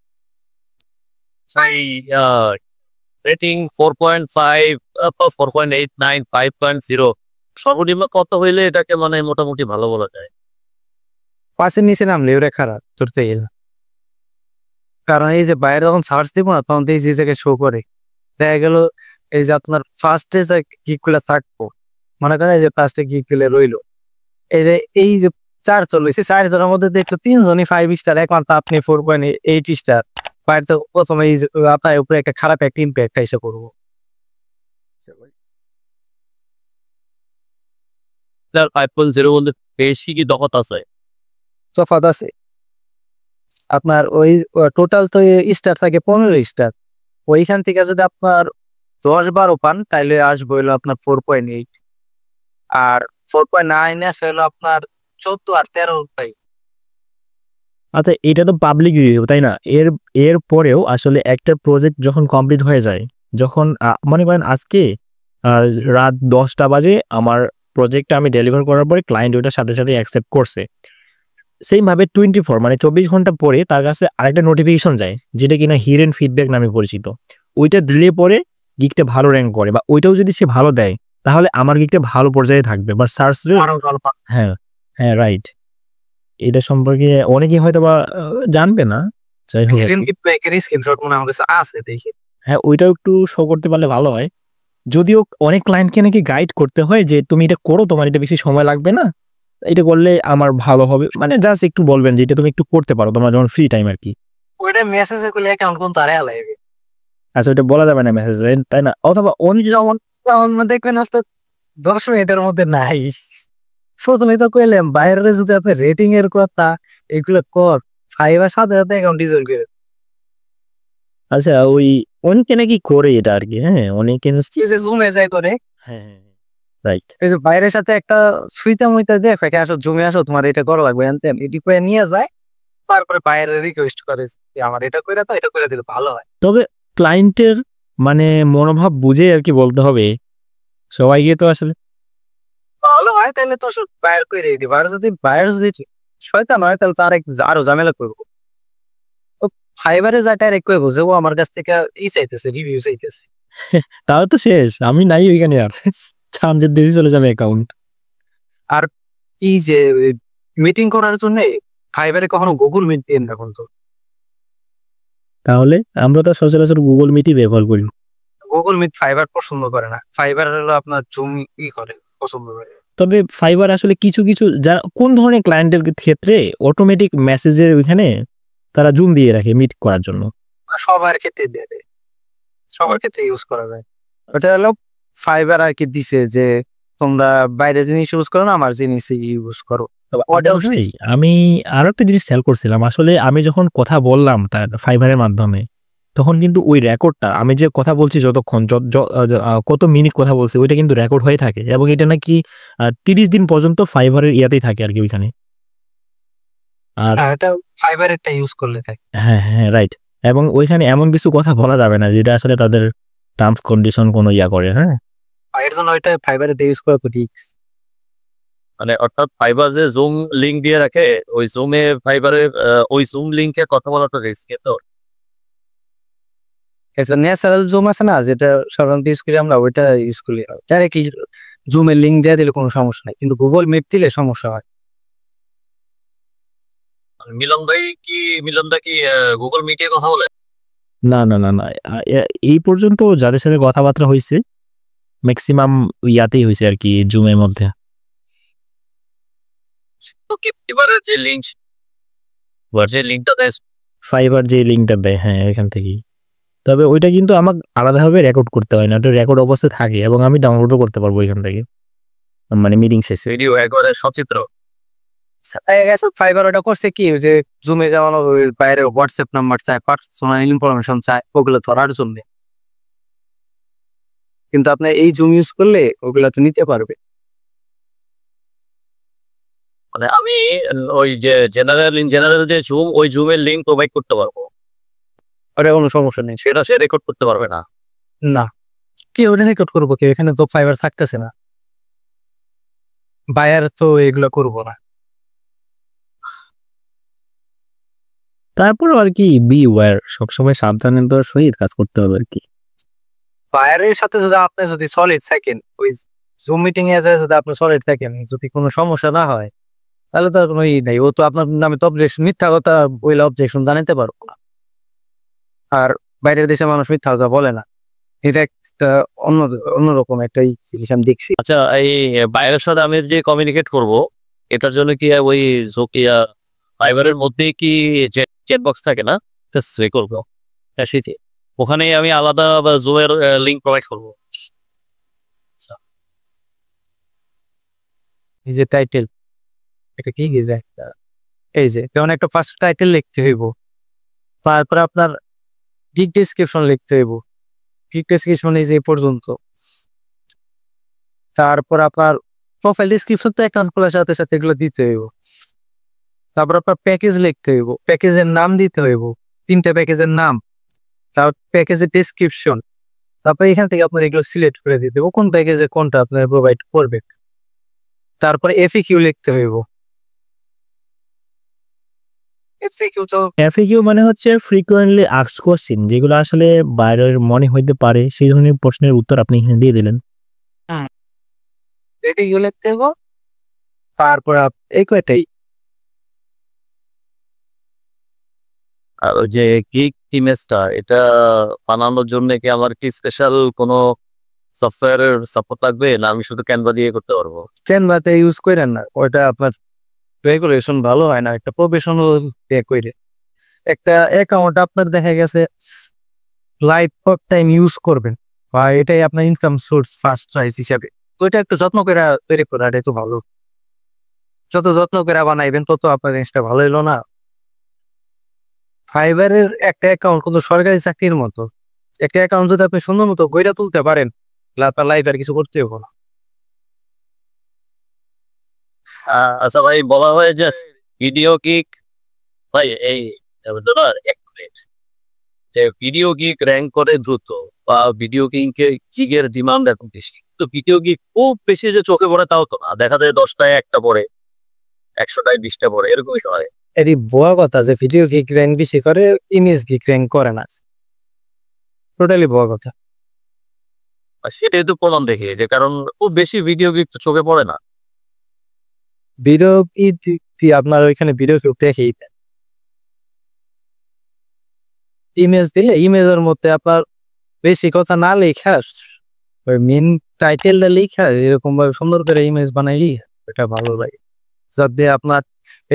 ভাই রেটিং 4.5, 4.89, 5.0 সর্বনিম্ন কত হইলে এটাকে মানে মোটামুটি ভালো বলা যায়? 5-এর নিচে নামলে ওরা খারাপ ধরতে গেলে। কারণ এই যে বাইরে যখন সার্চ দিব না তখন এই যে জায়গায় শো করে দেখা গেল এই যে আপনার ফার্স্টে যে গিকগুলো থাকবো, মনে করেন এই যে ফার্স্টে গিকগুলো রইলো, এই যে 4 জন রয়েছে, 4 জনের মধ্যে দেখলো 3 জনই 5 স্টার, একমাত্র আপনি 4.8 স্টার। বাইরে তো প্রথমে এই যে আপনার উপরে একটা খারাপ একটা ইম্প্যাক্ট এসে করবো। 5.0 মধ্যে বেশি কি দখত আছে? তফাৎ আছে আপনার ওই টোটাল তো স্টার থাকে 15 স্টার, ওইখান থেকে যদি আপনার 10-12 পান তাহলে আসবে হলো আপনার 4.8, আর 4.9 আসে হলো আপনার 14 আর 13 পাই। আচ্ছা, এটা তো পাবলিক রিভিউ তাই না? এর পরেও আসলে একটা প্রজেক্ট যখন কমপ্লিট হয়ে যায়, যখন মনে করেন আজকে রাত 10টা বাজে আমার প্রজেক্টটা আমি ডেলিভার করার পরে ক্লায়েন্ট ওইটার সাথে সাথে অ্যাকসেপ্ট করছে, সেইভাবে 24 মানে 24 ঘন্টা পরে তার কাছে আরেকটা নোটিফিকেশন যায় যেটা কিনা হিডেন ফিডব্যাক নামে পরিচিত। ওইটা দিলে পরে গিকটা ভালো র্যাঙ্ক করে, বা ওইটাও যদি সে ভালো দেয় তাহলে আমার গিকটা ভালো পর্যায়ে থাকবে বা সার্চ। হ্যাঁ হ্যাঁ, রাইট। এটা সম্পর্কে অনেকেই হয়তো বা জানবে না, যাই হোক। হ্যাঁ, ওইটাও একটু শো করতে পারলে ভালো হয়। যদিও অনেক ক্লায়েন্টকে নাকি গাইড করতে হয় যে তুমি এটা করো, তোমার এটা বেশি সময় লাগবে না, এটা করলে আমার ভালো হবে, মানে জাস্ট একটু বলবেন যে এটা তুমি একটু করতে পারো তোমার যখন ফ্রি টাইম আর কি। ওইটা মেসেজে করলে অ্যাকাউন্ট কোন তারে আলাইবে। আচ্ছা, ওটা বলা যাবে না মেসেজে তাই না? অথবা যেমন দেখবেন আসলে 10 মিনিটের মধ্যে নাই, প্রথমে তো কইলাম বাইরে যদি আপনি রেটিং এর কথা এগুলো কর, ফাইবার সাথে সাথে অ্যাকাউন্ট ডিজল করে। আচ্ছা, ওই অনেকে নাকি করে এটা আর কি। হ্যাঁ, অনেকে জুমে যায় করে। হ্যাঁ, রাইট। এই যে বাইরের সাথে একটা সুইতা মুইতা দেখ আসো জুমে আসো তোমার এটা করা লাগবে, এটি করে নিয়ে যায়, তারপরে বাইরে রিকোয়েস্ট করে যে আমার এটা করে দাও, এটা করে দিলে ভালো হয়। তবে ক্লায়েন্টের মানে মনোভাব বুঝে আর কি বলতে হবে সবাইকে, তো আসলে ভালো হয় তাহলে তো বাইরে করে দিই। আর যদি বাইরে যদি শয়তান হয় তাহলে তার আরো ঝামেলা করবো। ফাইবারে যা ডাইরেক্ট করবো যে ও আমার কাছ থেকে চাইতেছে, রিভিউ চাইতেছে, তাহলে তো শেষ, আমি নাই ওইখানে আর চান্সের দিকে চলে যাবে অ্যাকাউন্ট। আর এই যে মিটিং করার জন্য ফাইবারে কখনো গুগল মিট দিয়ে না কিন্তু। তাহলে আমরা তো সচরাচর গুগল মিটই ব্যবহার করি। গুগল মিট ফাইবার পছন্দ করে না, ফাইবার হলো আপনার জুম করে পছন্দ করে। তবে ফাইবার আসলে কিছু কিছু যারা কোন ধরনের ক্লায়েন্টের ক্ষেত্রে অটোমেটিক মেসেজের ওইখানে তারা জুম দিয়ে রাখে মিট করার জন্য। সবার ক্ষেত্রে দেবে, সবার ক্ষেত্রে ইউজ করা যায়। ওটা হলো ফাইবার আর কি দিছে যে তোমরা বাইরের জিনিস ইউজ করো না, আমার জিনিস ইউজ করো। আমি আরো একটা জিনিস খেয়াল করছিলাম, আসলে আমি যখন কথা বললাম তার ফাইবারের মাধ্যমে, তখন কিন্তু ওই রেকর্ডটা আমি যে কথা বলছি যতক্ষণ কত মিনিট কথা বলছি ওইটা কিন্তু রেকর্ড হয়ে থাকে, এবং এটা নাকি 30 দিন পর্যন্ত ফাইবারের ইয়াতেই থাকে আর কি ওইখানে। আর এটা ফাইবারেরটা ইউজ করলে থাকে। হ্যাঁ হ্যাঁ, রাইট। এবং ওইখানে এমন কিছু কথা বলা যাবে না যেটা আসলে তাদের টার্মস কন্ডিশন কোনো ইয়া করে। হ্যাঁ, এর জন্য ওইটা ফাইবারেরটা ইউজ করা তো ঠিক। মানে অর্থাৎ ফাইবার যে জুম লিংক দিয়ে রাখে, ওই জুমে ফাইবারের ওই জুম লিংকে কথা বলাটা রিস্কি তো। ন্যাচারাল জুম আছে না যেটা সাধারণত ইউজ করি আমরা, ওইটা ইউজ করি। ডাইরেক্টলি জুমের লিঙ্ক দিয়ে দিলে কোনো সমস্যা নাই, কিন্তু গুগল মিট দিলে সমস্যা হয়। মিলন দা কি গুগল মিটে কথা বলে? না না না না, এই পর্যন্ত যাদের সাথে কথাবার্তা হয়েছে ম্যাক্সিমাম ইয়াতেই হয়েছে আর কি, জুমের মধ্যে। ফাইবারের যে লিংকটা দেয়, ফাইবার যে লিঙ্কটা দেয়, হ্যাঁ, এখান থেকেই। তবে ওইটা কিন্তু আমাকে আলাদাভাবে রেকর্ড করতে হয় না, ওটা রেকর্ড অবস্থায় থাকে এবং আমি ডাউনলোডও করতে পারবো এখান থেকে, মানে মিটিং শেষে। ভিডিও একবারে সচিত্র। ফাইবার ওটা করছে কি যে জুমে যেমন বাইরে হোয়াটসঅ্যাপ নাম্বার চায়, পার্সোনাল ইনফরমেশন চায়, ওগুলো ধরার জন্য। কিন্তু আপনি এই জুম ইউজ করলে ওগুলা তো নিতে পারবে। মানে আমি ওই যে জেনারেল যে জুম, ওই জুমের লিংক প্রোভাইড করতে পারবো, ওটা কোনো সমস্যা নেই। সেটা সে রেকর্ড করতে পারবে না। না, কি ওটা রেকর্ড করবো? কি এখানে তো ফাইবার থাকতেছে না, বায়ার তো এগুলো করবো না। তারপর আর কি বি ওয়্যার, সবসময় সাবধানতার সহিত কাজ করতে হবে আর কি। বায়ারের সাথে যদি আপনি যদি সলিড থাকেন, ওই জুম মিটিং এ যায় যদি আপনি সলিড থাকেন, যদি কোনো সমস্যা না হয় তাহলে তো আর কোনো ই নাই, ও তো আপনার নামে তো অবজেকশন, মিথ্যা কথা বইলে অবজেকশন জানাতে পারবো না। আর বাইরের দেশে মানুষ মিথ্যা কথা বলে না, এটা একটা অন্যরকম একটা জিনিস আমি দেখছি। আচ্ছা, এই বাইরের সাথে আমি যে কমিউনিকেট করব, এটার জন্য কি ওই জোকিয়া ফাইবারের মধ্যে কি চ্যাট বক্স থাকে না, সে করবো সেটি ওখানে আমি আলাদা জোয়ের লিঙ্ক প্রোভাইড করবো। এই যে টাইটেল, এটা কি যে একটা, এই যে যেমন একটা ফার্স্ট টাইটেল লিখতে হইব, তারপরে আপনার গিগ ডেসক্রিপশন লিখতে হইব, গিগ ডেসক্রিপশন এই যে এই পর্যন্ত, তারপর আপনার প্রোফাইল ডেসক্রিপশন তো অ্যাকাউন্ট খোলার সাথে সাথে এগুলো দিতে হইব, তারপর আপনার প্যাকেজ লিখতে হইব, প্যাকেজের নাম দিতে হইব, 3টা প্যাকেজের নাম, তারপর প্যাকেজের ডেসক্রিপশন, তারপর এখান থেকে আপনার এগুলো সিলেক্ট করে দিতে হবে কোন প্যাকেজে কোনটা আপনার প্রোভাইড করবে। তারপরে এফএকিউ লিখতে হইব, এফএকিউ তো এফএকিউ মানে হচ্ছে ফ্রিকোয়েন্টলি আস্কড কোশ্চেন, যেগুলো আসলে বাইরের মনে হইতে পারে সেই ধরনের প্রশ্নের উত্তর আপনি এখানে দিয়ে দিলেন। এফএকিউ লিখতে হইব। তারপর এই কয়টাই, আর ওই যে গিগ ইমেজটা, এটা বানানোর জন্য কি আমার কি স্পেশাল কোনো সফটওয়্যারের সাপোর্ট লাগবে, না আমি শুধু ক্যানভা দিয়ে করতে পারবো? ক্যানভাতে ইউজ করেন না, ওইটা আপনার রেগুলেশন ভালো হয় না, একটা প্রফেশনাল করে একটা অ্যাকাউন্ট আপনার দেখা গেছে লাইফ টাইম ইউজ করবেন, বা এটাই আপনার ইনকাম সোর্স ফার্স্ট চয়েস হিসাবে, তো এটা একটু যত্ন করে তৈরি করা, এটা তো ভালো, যত যত্ন করে বানাইবেন তত আপনার জিনিসটা ভালো হইলো না। ফাইবারের একটা অ্যাকাউন্ট কিন্তু সরকারি চাকরির মতো, একটা অ্যাকাউন্ট যদি আপনি সুন্দর মতো গইরা তুলতে পারেন, তাহলে আপনার লাইফ আর কিছু করতে হবে না। আচ্ছা ভাই, বলা হয় যে ভিডিও গিগ, ভাই এই দাদা এক মিনিট, যে ভিডিও গিগ র্যাঙ্ক করে দ্রুত, বা ভিডিও গিগের ডিমান্ড এখন বেশি, তো ভিডিও গিগ খুব বেশি যে চোখে পড়ে তাও তো না, দেখা যায় 10টায় 1টা পড়ে, 100টায় 20টা পড়ে, এরকমই হয়। এটি ভুয়া কথা যে ভিডিও গিগ র্যাঙ্ক বেশি করে, ইমেজ গিগ র্যাঙ্ক করে না, টোটালি ভুয়া কথা। আর সেটাই তো প্রমাণ দেখি, যে কারণ খুব বেশি ভিডিও গিগ তো চোখে পড়ে না। ভিডিও আপনার ওইখানে ভিডিও কেউ দেখেই, ইমেজ দিলে ইমেজের মধ্যে আপনার বেশি কথা না লেখা, ওই মেন টাইটেলটা লেখা এরকম ভাবে সুন্দর করে ইমেজ বানাইলি এটা ভালো লাগে, যাতে আপনার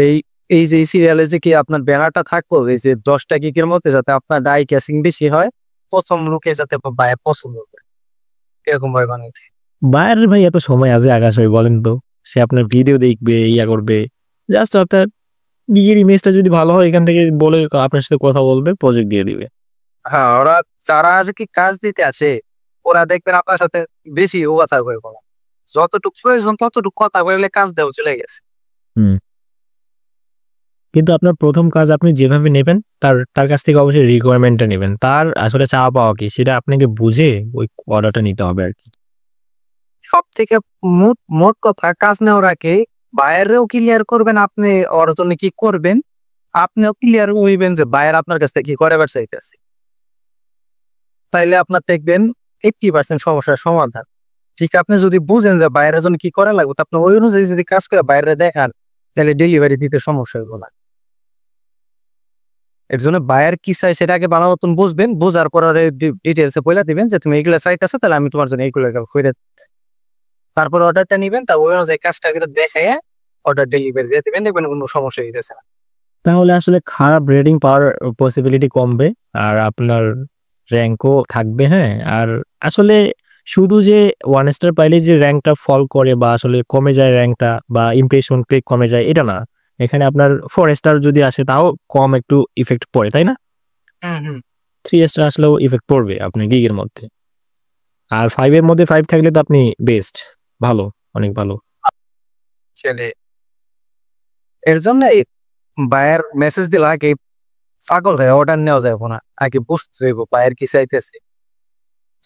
এই এই যে সিরিয়ালে যে কি আপনার ব্যানারটা থাকবো এই যে 10টা গিগের মধ্যে, যাতে আপনার ডাই ক্যাসিং বেশি হয়, প্রথম লোকে যাতে বায়ে পছন্দ করে, এরকম ভাবে বানাইতে। বাইরের ভাই এত সময় আছে আকাশ ভাই, বলেন তো? সে আপনার ভিডিও দেখবে, ইয়া করবে, জাস্ট আপনার গিগের ইমেজটা যদি ভালো হয় এখান থেকে বলে আপনার সাথে কথা বলবে, প্রজেক্ট দিয়ে দিবে। হ্যাঁ, ওরা যারা আর কি কাজ দিতে আছে, ওরা দেখবেন আপনার সাথে বেশি কথা করে বলা, যতটুকু প্রয়োজন ততটুকু কথা বললে কাজ দেওয়া চলে গেছে। কিন্তু আপনার প্রথম কাজ আপনি যেভাবে নেবেন, তার কাছ থেকে অবশ্যই রিকোয়ারমেন্টটা নেবেন, তার আসলে চাওয়া পাওয়া কি সেটা আপনাকে বুঝে ওই অর্ডারটা নিতে হবে আর কি। সব থেকে মোট কথা, কাজ নেওয়ার আগে বাইরেও ক্লিয়ার করবেন আপনি ওর জন্য কি করবেন, আপনিও ক্লিয়ার হইবেন যে বাইরে আপনার কাছ থেকে কি করাবার চাইতেছে, তাইলে আপনার দেখবেন 80% সমস্যার সমাধান। ঠিক আপনি যদি বুঝেন যে বাইরের জন্য কি করা লাগবে, আপনি ওই অনুযায়ী যদি কাজ করে বাইরে দেখান, তাহলে ডেলিভারি দিতে সমস্যা হইব না। এর জন্য বায়ার কি চাই সেটা আগে ভালো মতন বুঝবেন, বোঝার পর ডিটেলসে বলে দিবেন যে তুমি এগুলো চাইতেছো, তাহলে আমি তোমার জন্য এইগুলো করে, তারপর অর্ডারটা নিবেন, তা ওই অনুযায়ী কাজটা করে দেখায় অর্ডার ডেলিভারি দিয়ে দিবেন, দেখবেন কোনো সমস্যা হইতেছে না। তাহলে আসলে খারাপ রেটিং পাওয়ার পসিবিলিটি কমবে, আর আপনার র্যাঙ্কও থাকবে। হ্যাঁ, আর আসলে শুধু যে 1 স্টার পাইলে যে র্যাঙ্কটা ফল করে বা আসলে কমে যায় র্যাঙ্কটা, বা ইমপ্রেশন ক্লিক কমে যায়, এটা না। এখানে আপনার 4 স্টার যদি আসে তাও কম একটু ইফেক্ট পড়ে, তাই না? 3 স্টার আসলেও ইফেক্ট পড়বে আপনার গিগের মধ্যে। আর 5 এর মধ্যে 5 থাকলে তো আপনি বেস্ট, ভালো, অনেক ভালো। এর জন্য বায়ার মেসেজ দিলে আগে পাগল হয়ে অর্ডার নেওয়া যাবে না, আগে বুঝতে হইব বায়ার কি চাইতেছে,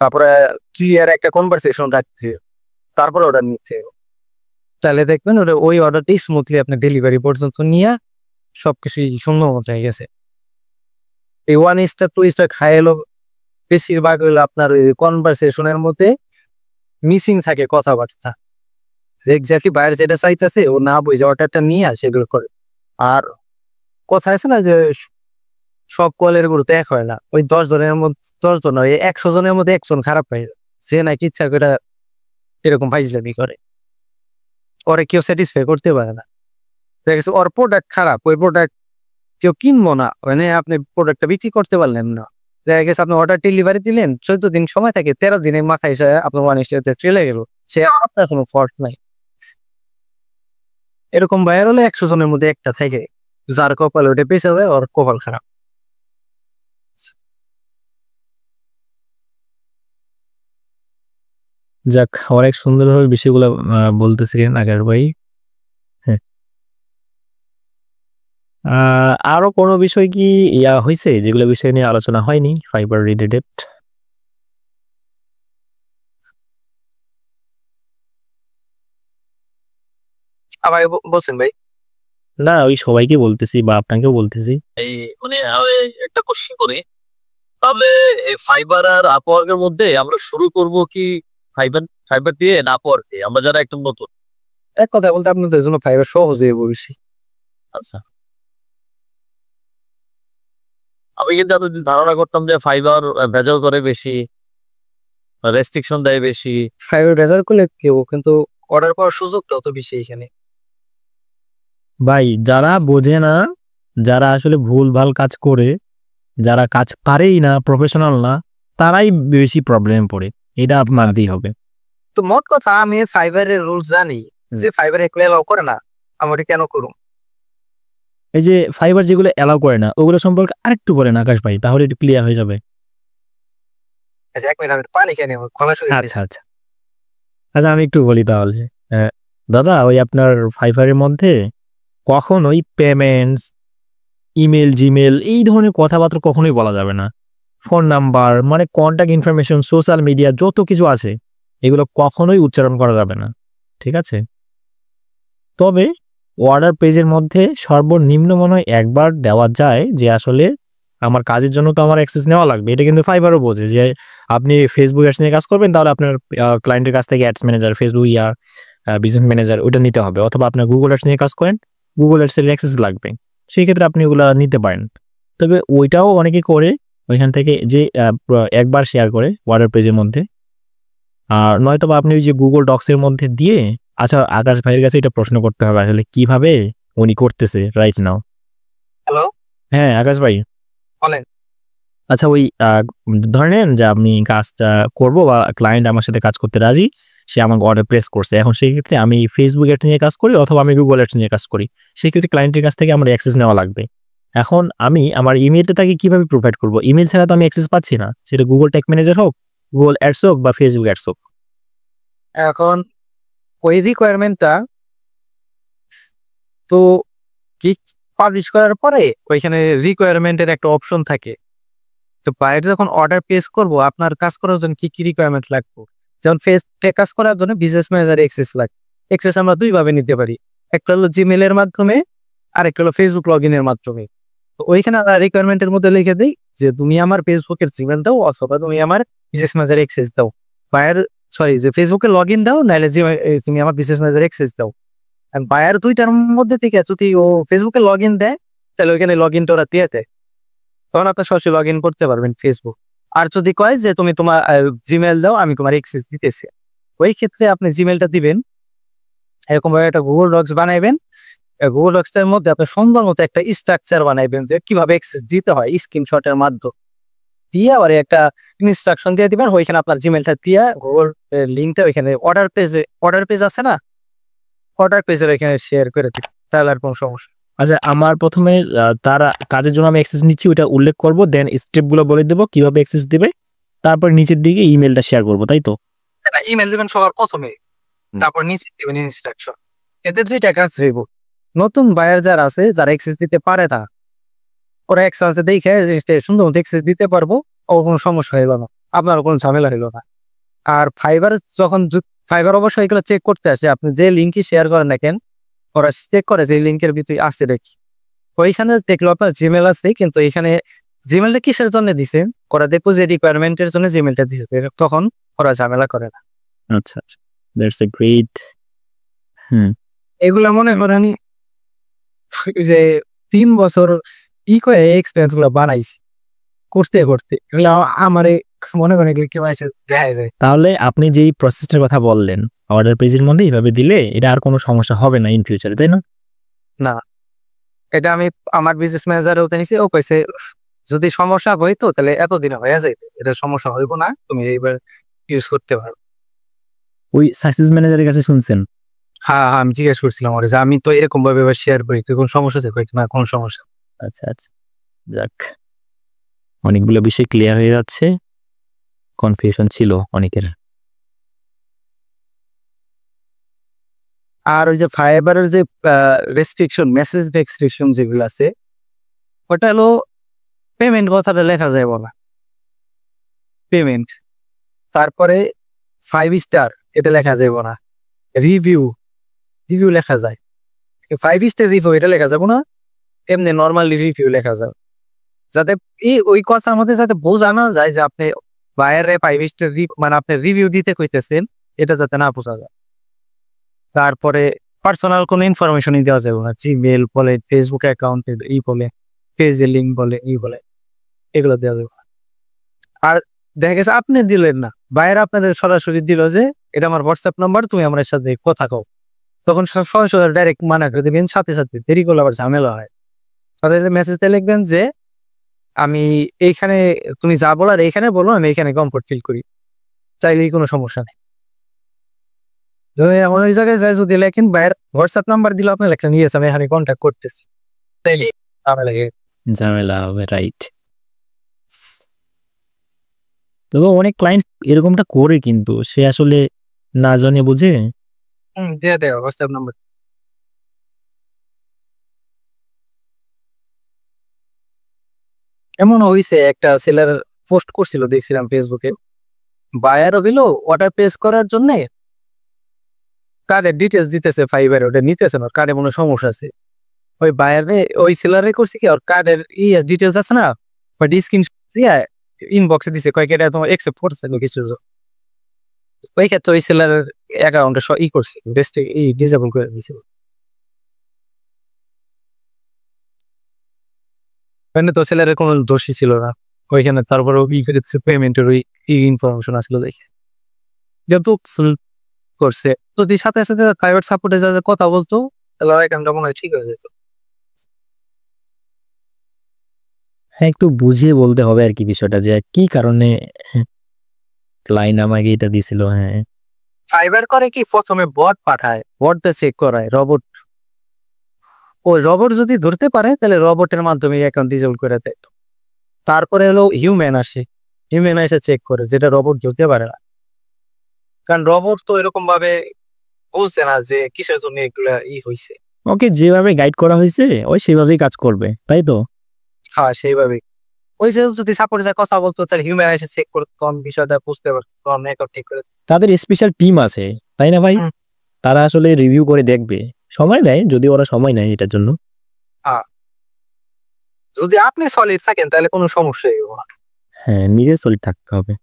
তারপরে ক্লিয়ার একটা কনভারসেশন রাখতে, তারপরে অর্ডার নিতে হবে, তাহলে দেখবেন ওটা ওই অর্ডারটি স্মুথলি আপনার ডেলিভারি পর্যন্ত নিয়ে সবকিছু সুন্দর মতো হয়ে গেছে। এই 1 স্টার 2 স্টার খাইলো বেশিরভাগ হইলো আপনার ওই কনভারসেশনের মধ্যে মিসিং থাকে কথাবার্তা, এক্স্যাক্টলি বায়ার যেটা চাইতেছে ও না বুঝে অর্ডারটা নিয়ে সেগুলো করে। আর কথা আছে না যে সব কলের গুরু তো এক হয় না, ওই 10 জন হয় 100 জনের মধ্যে একজন খারাপ হয়, সে নাকি ইচ্ছা করে এরকম ফাইজলামি করে, ওরে কেউ স্যাটিসফাই করতে পারে না। দেখা গেছে ওর প্রোডাক্ট খারাপ, ওই প্রোডাক্ট কেউ কিনবো না, মানে আপনি প্রোডাক্টটা বিক্রি করতে পারলেন না। দেখা গেছে আপনি অর্ডার ডেলিভারি দিলেন, 14 দিন সময় থাকে, 13 দিনের মাথায় এসে আপনার ওয়ানিশতে চলে গেল, সে আপনার কোনো ফল্ট নাই। এরকম বাইর হলে 100 জনের মধ্যে একটা থাকে, যার কপাল ওটা পেছে যায়, ওর কপাল খারাপ। যাক, অনেক সুন্দরভাবে বিষয়গুলো বলতেছিলেন আকাশ ভাই। হ্যাঁ, আরো কোনো বিষয় কি হয়েছে যেগুলো বিষয় নিয়ে আলোচনা হয়নি ফাইবার রিলেটেড? আবার বলছেন ভাই? না, ওই সবাইকে বলতেছি বা আপনাকেও বলতেছি। এই মানে আমি একটা কোশ্চেন করি, তাহলে এই ফাইবার আর আপওয়ার্কের মধ্যে আমরা শুরু করব কি ফাইবার ফাইবার দিয়ে না আপওয়ার্ক দিয়ে, আমরা যারা একদম নতুন? এক কথা বলতে আপনাদের জন্য ফাইবার সহজ হয়ে বলছি। আচ্ছা, আমি কিন্তু এতদিন ধারণা করতাম যে ফাইবার ভেজাল করে বেশি, রেস্ট্রিকশন দেয় বেশি। ফাইবার রেজাল্ট করলে কেউ কিন্তু অর্ডার পাওয়ার সুযোগটাও তো বেশি এখানে। ভাই, যারা বোঝে না, যারা আসলে ভুলভাল কাজ করে, যারা কাজ পারেই না, প্রফেশনাল না, তারাই বেশি প্রবলেম পড়ে, এটা মানতেই হবে। তো মোট কথা আমি ফাইবারের রুলস জানি, যে ফাইবার এগুলো এলাও করে না, আমি ওটা কেন করুম? এই যে ফাইবার যেগুলো অ্যালাউ করে না, ওগুলো সম্পর্কে আরেকটু বলেন আকাশ ভাই, তাহলে একটু ক্লিয়ার হয়ে যাবে। আচ্ছা 1 মিনিট, আমি পানি খেয়ে নেব, ক্ষমা করে দিন। আচ্ছা আচ্ছা আচ্ছা, আমি একটু বলি তাহলে। দাদা, ওই আপনার ফাইবারের মধ্যে কখনোই পেমেন্টস, ইমেল, জিমেল এই ধরনের কথাবার্তা কখনোই বলা যাবে না। ফোন নাম্বার, মানে কন্ট্যাক্ট ইনফরমেশন, সোশ্যাল মিডিয়া যত কিছু আছে, এগুলো কখনোই উচ্চারণ করা যাবে না, ঠিক আছে? তবে অর্ডার পেজের মধ্যে সর্বনিম্ন মনে হয় একবার দেওয়া যায় যে আসলে আমার কাজের জন্য তো আমার অ্যাক্সেস নেওয়া লাগবে। এটা কিন্তু ফাইবারও বোঝে যে আপনি ফেসবুক অ্যাডস নিয়ে কাজ করবেন, তাহলে আপনার ক্লায়েন্টের কাছ থেকে ads manager, Facebook business manager ওটা নিতে হবে। অথবা আপনার গুগল অ্যাডস নিয়ে কাজ করেন, গুগল অ্যাডসের অ্যাক্সেস লাগবে, সেই ক্ষেত্রে আপনি ওগুলো নিতে পারেন। তবে ওইটাও অনেকে করে ওইখান থেকে যে একবার শেয়ার করে অর্ডার পেজের মধ্যে, আর নয়তো বা আপনি ওই যে গুগল ডক্সের মধ্যে দিয়ে। আচ্ছা, আকাশ ভাইয়ের কাছে এটা প্রশ্ন করতে হবে আসলে কিভাবে উনি করতেছে রাইট নাও। হ্যালো, হ্যাঁ আকাশ ভাই বলেন। আচ্ছা, ওই ধরে নেন যে আমি কাজটা করব বা ক্লায়েন্ট আমার সাথে কাজ করতে রাজি, সে আমাকে অর্ডার প্লেস করছে। এখন সেই ক্ষেত্রে আমি ফেসবুক অ্যাডস নিয়ে কাজ করি অথবা আমি গুগল অ্যাডস নিয়ে কাজ করি, সেই ক্ষেত্রে ক্লায়েন্টের কাছ থেকে আমার অ্যাক্সেস নেওয়া লাগবে। এখন আমি আমার ইমেলটা তাকে কিভাবে প্রোভাইড করব? ইমেল ছাড়া তো আমি অ্যাক্সেস পাচ্ছি না, সেটা গুগল ট্যাগ ম্যানেজার হোক, গুগল অ্যাডস হোক বা ফেসবুক অ্যাডস হোক। এখন ওই রিকোয়ারমেন্টটা তো কি পাবলিশ করার পরে ওইখানে রিকোয়ারমেন্টের একটা অপশন থাকে। তো বাইরে যখন অর্ডার প্লেস করব, আপনার কাজ করার জন্য কি কি রিকোয়ারমেন্ট লাগবে? যেমন কাজ করার জন্য বিজনেস ম্যানেজার অ্যাক্সেস লাগে। অ্যাক্সেস আমরা দুই ভাবে নিতে পারি, একটা হলো জিমেল এর মাধ্যমে, আর একটা হলো ফেসবুক লগ ইনের মাধ্যমে। তো ওইখানে আমরা রিকোয়ারমেন্টের মধ্যে লিখে দিই যে তুমি আমার ফেসবুকের জিমেল দাও অথবা তুমি আমার বিজনেস ম্যানেজার অ্যাক্সেস দাও। বায়ার যে ফেসবুকে লগ ইন দাও, নাহলে তুমি আমার বিজনেস ম্যানেজার অ্যাক্সেস দাও। বায়ার দুইটার মধ্যে থেকে যদি ও ফেসবুকে লগ ইন দেয়, তাহলে ওইখানে লগ ইনটা ওরা দিয়ে দেয়, তখন আপনি সরাসরি লগ ইন করতে পারবেন ফেসবুক। আর যদি কয় যে তুমি তোমার জিমেল দাও, আমি তোমার অ্যাক্সেস দিতেছি, ওই ক্ষেত্রে আপনি জিমেলটা দিবেন। এরকম ভাবে একটা গুগল ডক্স বানাইবেন। গুগল ডক্সের মধ্যে আপনি সুন্দর মতো একটা স্ট্রাকচার বানাইবেন যে কিভাবে অ্যাক্সেস দিতে হয়, স্ক্রিনশটের মাধ্যমে দিয়ে আবার একটা ইনস্ট্রাকশন দিয়ে দিবেন। ওইখানে আপনার জিমেলটা দিয়ে গুগল লিঙ্কটা ওইখানে অর্ডার পেজ আছে না, অর্ডার পেজের এখানে শেয়ার করে দিন, তাহলে আর কোনো সমস্যা। আচ্ছা, আমার প্রথমে তারা কাজের জন্য আমি অ্যাক্সেস নিচ্ছি ওটা উল্লেখ করব, দেন স্টেপগুলো বলে দেবো কিভাবে অ্যাক্সেস দিবে, তারপর নিচের দিকে ইমেলটা শেয়ার করব, তাই তো? ইমেল দিবেন সবার প্রথমে, তারপর নিচে দিবেন ইনস্ট্রাকশন। এতে দুইটা কাজ হইব। নতুন বায়ার যারা আছে, যারা অ্যাক্সেস দিতে পারে না, ওরা অ্যাক্সেস দেখে সুন্দর মতো অ্যাক্সেস দিতে পারবো, ও কোনো সমস্যা হইল না, আপনার কোনো ঝামেলা হইল না। আর ফাইবার যখন ফাইবার অবশ্যই এগুলো চেক করতে আসে, আপনি যে লিঙ্কই শেয়ার করেন না কেন, ওরা চেক করে যে লিঙ্কের ভিতরে আসছে দেখি। ওইখানে দেখলো আপনার জিমেল আছে, কিন্তু এখানে জিমেলটা কিসের জন্য দিছে, ওরা দেখবো যে রিকোয়ারমেন্টের জন্য জিমেলটা দিছে, তখন ওরা ঝামেলা করে না। আচ্ছা আচ্ছা, দ্যাটস এ গ্রেট। হুম। এগুলা মনে করেন যে 3 বছর করে এক্সপেরিয়েন্স গুলো বানাইছি করতে করতে, এগুলো আমারে মনে করেন এগুলো কেউ এসে দেখায় যায়। তাহলে আপনি যেই প্রসেসটার কথা বললেন অর্ডার পেজের মধ্যে এইভাবে দিলে এটা আর কোনো সমস্যা হবে না ইন ফিউচারে, তাই না? এটা আমি আমার বিজনেস ম্যানেজারেও নিছি, ও কইছে যদি সমস্যা হইতো তাহলে এতদিনে হয়ে যাইতো, এটা সমস্যা হইব না, তুমি এইবার ইউজ করতে পারো। ওই সাকসেস ম্যানেজারের কাছে শুনছেন? হ্যাঁ হ্যাঁ, আমি জিজ্ঞেস করছিলাম ওরে যে আমি তো এরকম ভাবে শেয়ার করি, কোন সমস্যা আছে? কই না, কোন সমস্যা। আচ্ছা আচ্ছা, যাক অনেকগুলো বিষয় ক্লিয়ার হয়ে যাচ্ছে, কনফিউশন ছিল অনেকের। আর ওই যে ফাইবারের যে রেস্ট্রিকশন, মেসেজ রেস্ট্রিকশন যেগুলো আছে, ওটা হলো পেমেন্ট কথাটা লেখা যায় বলা, পেমেন্ট। তারপরে 5 স্টার এটা লেখা যাবে না, রিভিউ রিভিউ লেখা যায়। 5 স্টার রিভিউ এটা লেখা যাবে না, এমনি নর্মালি রিভিউ লেখা যাবে, যাতে ওই কথার মধ্যে যাতে বোঝা না যায় যে আপনি বাইরে 5 স্টার মানে আপনি রিভিউ দিতে কইতেছেন, এটা যাতে না বোঝা যায়। তারপরে পার্সোনাল কোনো ইনফরমেশনই দেওয়া যাবে না, জিমেল বলে, ফেসবুক অ্যাকাউন্টের বলে, পেজের লিঙ্ক বলে, বলে এগুলো দেওয়া যাবে না। আর দেখা গেছে আপনি দিলেন না, বাইরে আপনাদের সরাসরি দিল যে এটা আমার হোয়াটসঅ্যাপ নাম্বার, তুমি আমার সাথে কথা কও, তখন সরাসরি ডাইরেক্ট মানা করে দেবেন, সাথে সাথে দেরি করলে আবার ঝামেলা হয়। তাদের মেসেজটা লিখবেন যে আমি এইখানে, তুমি যা বলার এইখানে বলো, আমি এইখানে কমফোর্ট ফিল করি, চাইলেই কোনো সমস্যা নেই। এমন ওই জায়গায় যাই যদি লেখেন বাইরের হোয়াটসঅ্যাপ নাম্বার দিলে আপনি লেখেন ইয়েস আমি এখানে কন্ট্যাক্ট করতেছি, তাইলে ঝামেলা হবে, রাইট। তবে অনেক ক্লায়েন্ট এরকমটা করে, কিন্তু সে আসলে না জানে বুঝে দিয়ে দেয় হোয়াটসঅ্যাপ নাম্বার। এমন হয়েছে একটা সেলার পোস্ট করছিল দেখছিলাম ফেসবুকে, বায়ার হইল অর্ডার প্লেস করার জন্য কার্ডের ডিটেলস দিতেছে, ফাইবার ওটা নিতেছে না, কার্ডে কোনো সমস্যা আছে। ওই বায়ারে ওই সেলারে করছে কি, ওর কার্ডের ডিটেলস আছে না, বাট স্ক্রিন দিয়ে ইনবক্সে দিছে, কয়েক এটা তোমার একসেপ্ট করছে কিছু, ওই ক্ষেত্রে ওই সেলারের অ্যাকাউন্টে করছে, বেস্ট ডিসেবল করে দিয়েছে। ওখানে তো সেলারের কোনো দোষই ছিল না ওইখানে, তারপরে পেমেন্টের ওই ইনফরমেশন আসলো দেখে যেহেতু করছে, যদি সাথে সাথে প্রাইভেট সাপোর্টে যাদের কথা বলতো তাহলে অ্যাকাউন্টটা মনে হয় ঠিক হয়ে যেত। হ্যাঁ, একটু বুঝিয়ে বলতে হবে আর কি বিষয়টা, যে কি কারণে ক্লায়েন্ট আমাকে এটা দিছিল। হ্যাঁ, ফাইবার করে কি প্রথমে বট পাঠায়, বটটা চেক করায়, রবট, ওই রবট যদি ধরতে পারে তাহলে রবটের মাধ্যমে অ্যাকাউন্ট ডিসেবল করে দেয়। তারপরে হলো হিউম্যান আসে, হিউম্যান এসে চেক করে, যেটা রবট ধরতে পারে না, কারণ রবট তো এরকম ভাবে বুঝছে না যে কিসের জন্য এগুলা হয়েছে। ওকে যেভাবে গাইড করা হয়েছে ওই সেভাবেই কাজ করবে, তাই তো? হ্যাঁ সেইভাবে, ওই যে যদি সাপোর্ট যায় কথা বলতো তাহলে হিউম্যান এসে চেক করতো, তখন বিষয়টা বুঝতে পারতো, তখন অ্যাকাউন্ট ঠিক করে। তাদের স্পেশাল টিম আছে, তাই না ভাই? হুম। তারা আসলে রিভিউ করে দেখবে, সময় নেয়, যদি ওরা সময় নেয় এটার জন্য। যদি আপনি সলিড থাকেন তাহলে কোনো সমস্যাই হবে না। হ্যাঁ, নিজে সলিড থাকতে হবে।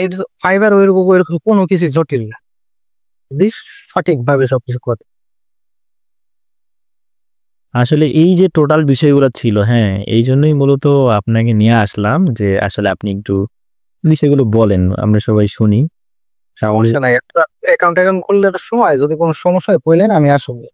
এর ফাইবার ওইরকম কোনো কিছু জটিল না, যদি সঠিকভাবে সবকিছু করে। আসলে এই যে টোটাল বিষয়গুলো ছিল, হ্যাঁ, এই জন্যই মূলত আপনাকে নিয়ে আসলাম, যে আসলে আপনি একটু বিষয়গুলো বলেন, আমরা সবাই শুনি। সমস্যা নাই, একটা অ্যাকাউন্ট খুললে সময় যদি কোনো সমস্যা হয় বললেন, আমি আসবো।